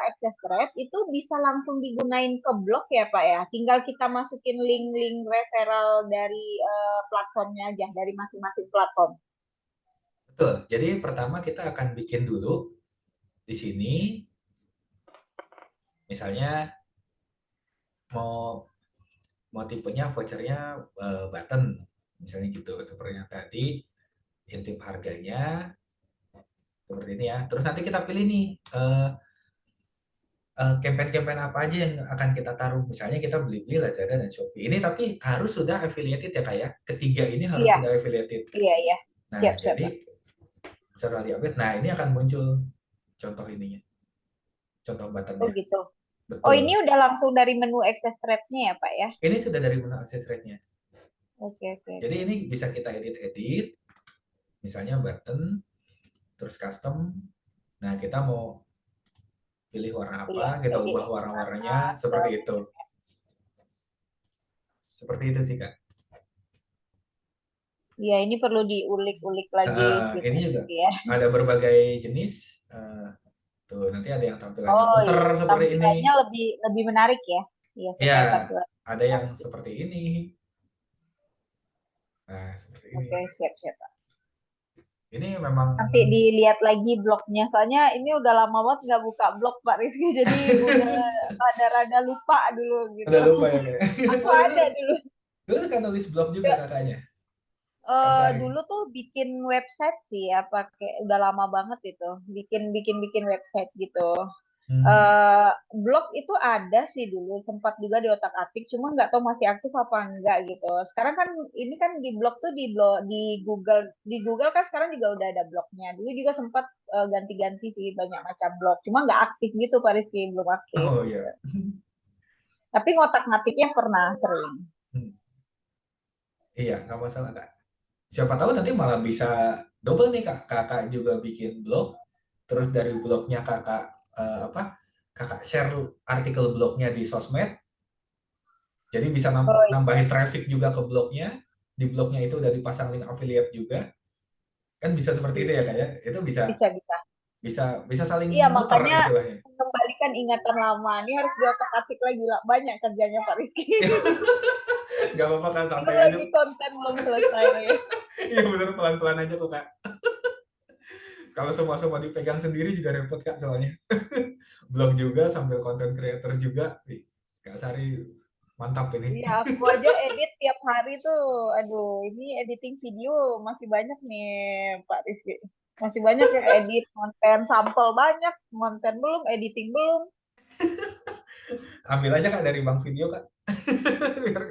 C: Access Thread itu bisa langsung digunain ke blog ya Pak ya? Tinggal kita masukin link-link referral dari platformnya aja, dari masing-masing platform.
B: betul. Jadi pertama kita akan bikin dulu di sini, misalnya mau mau tipenya vouchernya button, misalnya gitu. Seperti yang tadi, intip harganya seperti ini ya. Terus nanti kita pilih nih campaign-campaign apa aja yang akan kita taruh. Misalnya kita Blibli, Lazada, dan Shopee. Ini tapi harus sudah affiliated ya, Kak ya. Ketiga ini harus
C: Iya,
B: sudah affiliated.
C: iya.
B: Nah,
C: Siap,
B: jadi
C: Pak.
B: setelah di-update, nah ini akan muncul contoh ininya, contoh
C: Oh
B: buttonnya.
C: gitu. Oh ini
B: Betul.
C: udah langsung dari menu Access Thread-nya ya Pak ya?
B: Ini sudah dari menu akses rate-nya.
C: Oke.
B: Jadi ini bisa kita edit-edit, misalnya button, terus custom. Nah, kita mau pilih warna
C: Iya,
B: apa, kita
C: edit
B: ubah
C: warna
B: warna-warnanya
C: segala
B: seperti itu.
C: macam.
B: Seperti itu sih, Kak.
C: Iya, ini perlu diulik-ulik lagi sih
B: Ini
C: Pak
B: juga
C: Rizky ya.
B: ada berbagai jenis. Tuh, nanti ada yang tampilannya
C: Oh
B: muter
C: iya,
B: seperti ini.
C: tampilannya lebih menarik ya. Iya,
B: Ya,
C: supaya tampilan
B: ada yang
C: menarik.
B: seperti ini. Nah, seperti ini.
C: Oke, siap Pak.
B: Ini memang
C: Nanti dilihat lagi blognya. Soalnya ini udah lama banget nggak buka blog Pak Rizky, jadi udah rada-rada lupa dulu gitu.
B: udah lupa ya, Kak.
C: Aku
B: Oh,
C: ada dulu.
B: dulu kan nulis blog juga kakaknya, Kak
C: Dulu
B: Sari.
C: tuh bikin website sih ya, pakai udah lama banget itu. Bikin website gitu.
B: Hmm.
C: Blog itu ada sih dulu, sempat juga di otak-atik, cuma nggak tahu masih aktif apa enggak gitu. Sekarang kan ini kan di blog tuh di Google kan sekarang juga udah ada blognya. Dulu juga sempat ganti-ganti sih banyak macam blog, cuma nggak aktif gitu Pak Rizky, belum aktif
B: Oh
C: gitu.
B: iya.
C: Tapi ngotak-ngatiknya pernah sering.
B: Hmm. Iya, nggak masalah, Kak. Siapa tahu nanti malah bisa double nih, Kak. Kakak juga bikin blog, terus dari blognya kakak apa? Kakak share artikel blognya di sosmed, jadi bisa
C: Oh iya,
B: nambahin traffic juga ke blognya. Di blognya itu udah dipasang link affiliate juga. Kan bisa seperti itu ya, Kak ya. Itu bisa
C: bisa.
B: bisa bisa saling
C: Iya,
B: muter
C: makanya
B: istilahnya.
C: mengembalikan ingatan lama. Ini harus diotak-atik lagi lah. Banyak kerjanya Pak Rizky.
B: Nggak apa-apa, Kak,
C: Belum
B: santai aja.
C: lagi konten belum selesai lagi.
B: Iya bener, pelan-pelan aja kok, Kak. Kalau semua dipegang sendiri juga repot, Kak, soalnya. Blog juga sambil content creator juga. Wih, Kak Sari mantap ini.
C: Iya, aku aja edit tiap hari tuh. Aduh, ini editing video masih banyak nih, Pak Rizky. Masih banyak yang edit konten sampel banyak, konten belum, editing belum.
B: Ambil aja, Kak, dari Bang Video, Kak. Biar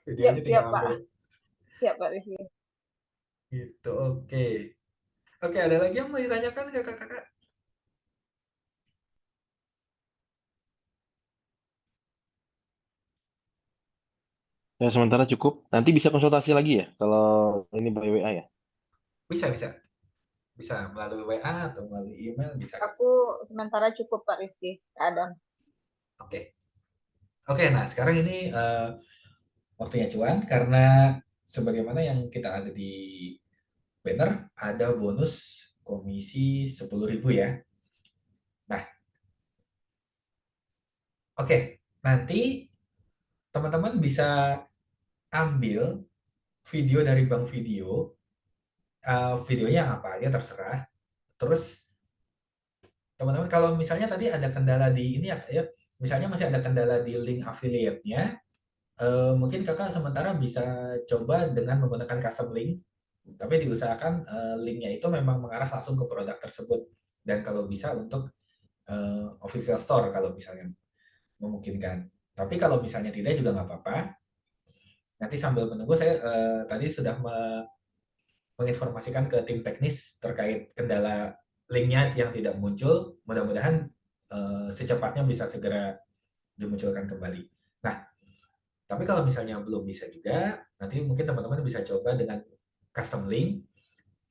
B: videonya tinggal
C: Siap-siap, Pak.
B: ambil.
C: Siap, Pak Rizky.
B: Gitu, oke. Oke, ada lagi yang mau ditanyakan ke Kakak?
D: Ya, sementara cukup. Nanti bisa konsultasi lagi ya kalau ini by WA ya.
B: Bisa, bisa. Bisa melalui WA atau melalui email, bisa, Kak.
C: Aku sementara cukup, Pak Rizky. Adam.
B: Oke. Oke, nah sekarang ini waktunya cuan, karena sebagaimana yang kita ada di banner, ada bonus komisi 10.000 ya. Nah, oke. Nanti teman-teman bisa ambil video dari Bang Video, videonya yang apa aja terserah. Terus teman-teman kalau misalnya tadi ada kendala di ini ya, misalnya masih ada kendala di link affiliate-nya, mungkin kakak sementara bisa coba dengan menggunakan custom link, tapi diusahakan linknya itu memang mengarah langsung ke produk tersebut, dan kalau bisa untuk official store kalau misalnya memungkinkan. Tapi kalau misalnya tidak juga nggak apa-apa. Nanti sambil menunggu saya tadi sudah menginformasikan ke tim teknis terkait kendala linknya yang tidak muncul. Mudah-mudahan secepatnya bisa segera dimunculkan kembali. Nah, tapi kalau misalnya belum bisa juga, nanti mungkin teman-teman bisa coba dengan custom link.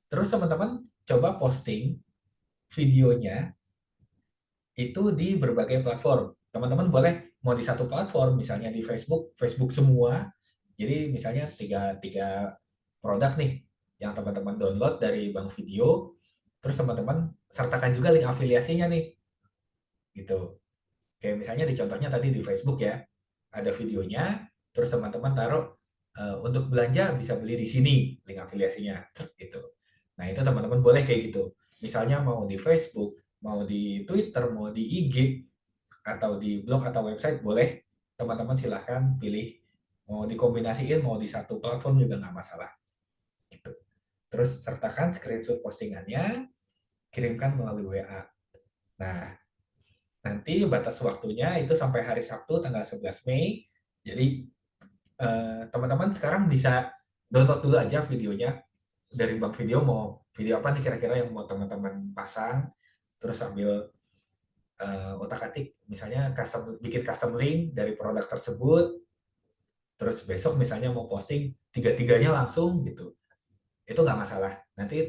B: Terus teman-teman coba posting videonya itu di berbagai platform. Teman-teman boleh mau di satu platform, misalnya di Facebook, Facebook semua. Jadi misalnya tiga produk nih yang teman-teman download dari bank video, terus teman-teman sertakan juga link afiliasinya nih, gitu. Kayak misalnya di contohnya tadi di Facebook ya, ada videonya, terus teman-teman taruh untuk belanja bisa beli di sini, link afiliasinya, gitu. Nah itu teman-teman boleh kayak gitu. Misalnya mau di Facebook, mau di Twitter, mau di IG, atau di blog atau website boleh, teman-teman silahkan pilih mau dikombinasiin mau di satu platform juga nggak masalah gitu. Terus sertakan screenshot postingannya, kirimkan melalui WA. Nah, nanti batas waktunya itu sampai hari Sabtu tanggal 11 Mei. Jadi teman-teman sekarang bisa download dulu aja videonya dari bank video, mau video apa nih kira-kira yang mau teman-teman pasang, terus sambil otak-atik misalnya bikin custom link dari produk tersebut, terus besok misalnya mau posting tiga-tiganya langsung gitu, itu nggak masalah. Nanti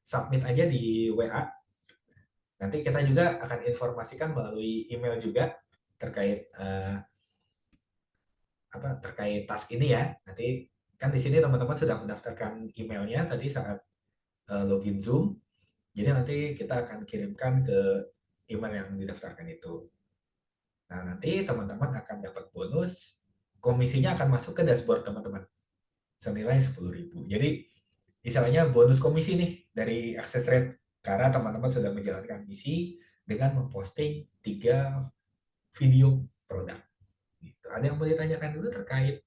B: submit aja di WA. Nanti kita juga akan informasikan melalui email juga terkait terkait task ini ya. Nanti kan di sini teman-teman sudah mendaftarkan emailnya tadi saat login Zoom. Jadi nanti kita akan kirimkan ke email yang didaftarkan itu. Nah, nanti teman-teman akan dapat bonus, komisinya akan masuk ke dashboard teman-teman, senilai 10.000. Jadi, istilahnya bonus komisi nih dari Access Rate, karena teman-teman sudah menjalankan misi dengan memposting 3 video produk. Gitu. Ada yang mau ditanyakan dulu terkait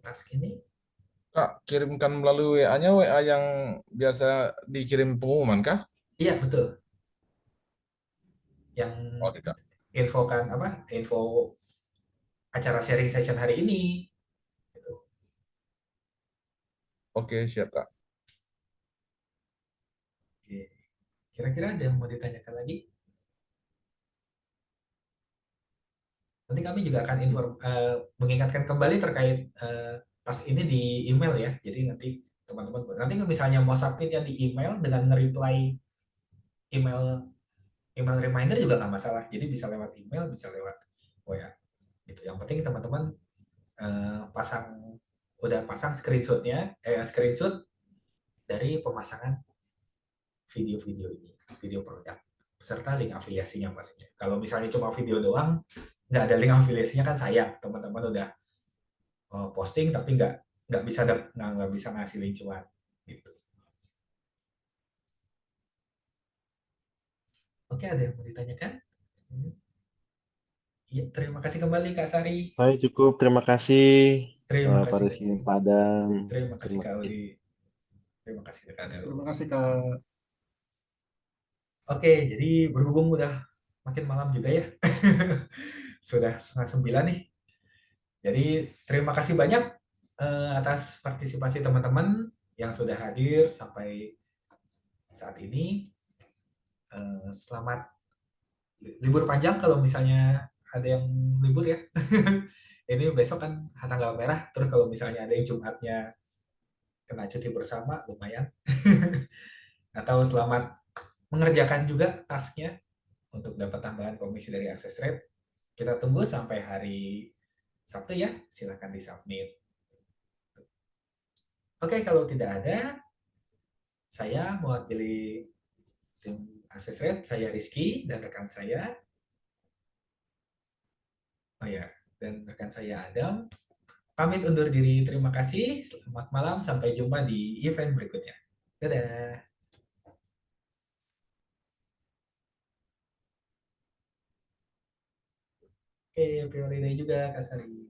B: task ini?
E: Kak, kirimkan melalui WA-nya, WA yang biasa dikirim pengumuman kah?
B: Iya, betul. Yang
E: Oke, Kak.
B: info acara sharing session hari ini. Gitu.
E: Oke, siap, Kak.
B: Oke. Kira-kira ada yang mau ditanyakan lagi? Nanti kami juga akan mengingatkan kembali terkait tas ini di email ya. Jadi nanti teman-teman, nanti misalnya mau submit yang di email dengan nge-reply email email reminder juga nggak masalah. Jadi bisa lewat email, bisa lewat WA. Gitu. Yang penting teman-teman udah pasang screenshot dari pemasangan video-video ini, video produk serta link afiliasinya pastinya. Kalau misalnya cuma video doang, nggak ada link afiliasinya kan sayang, teman-teman udah posting tapi nggak bisa ngasilin cuan gitu. Oke, ada yang mau ditanyakan? Iya, terima kasih kembali Kak Sari.
D: Saya cukup, terima kasih
B: Terima
D: Pak
B: kasih.
D: Rizky Padang.
B: Terima kasih
D: Terima
B: Kak
D: kasih.
B: Udi. Terima kasih Kak Dalu.
A: Terima kasih, Kak.
B: Oke, jadi berhubung udah makin malam juga ya. Sudah 8:30 nih. Jadi terima kasih banyak atas partisipasi teman-teman yang sudah hadir sampai saat ini. Selamat libur panjang kalau misalnya ada yang libur ya. Ini besok kan tanggal merah, terus kalau misalnya ada yang Jumatnya kena cuti bersama, lumayan. Atau selamat mengerjakan juga tasknya untuk dapat tambahan komisi dari Access Rate. Kita tunggu sampai hari Sabtu ya, silahkan disubmit. Oke, kalau tidak ada, saya mewakili tim Access Rate, saya Rizky dan rekan saya, dan rekan saya Adam. Pamit undur diri. Terima kasih. Selamat malam. Sampai jumpa di event berikutnya. Dadah. Oke, happy holiday juga Kak Sari.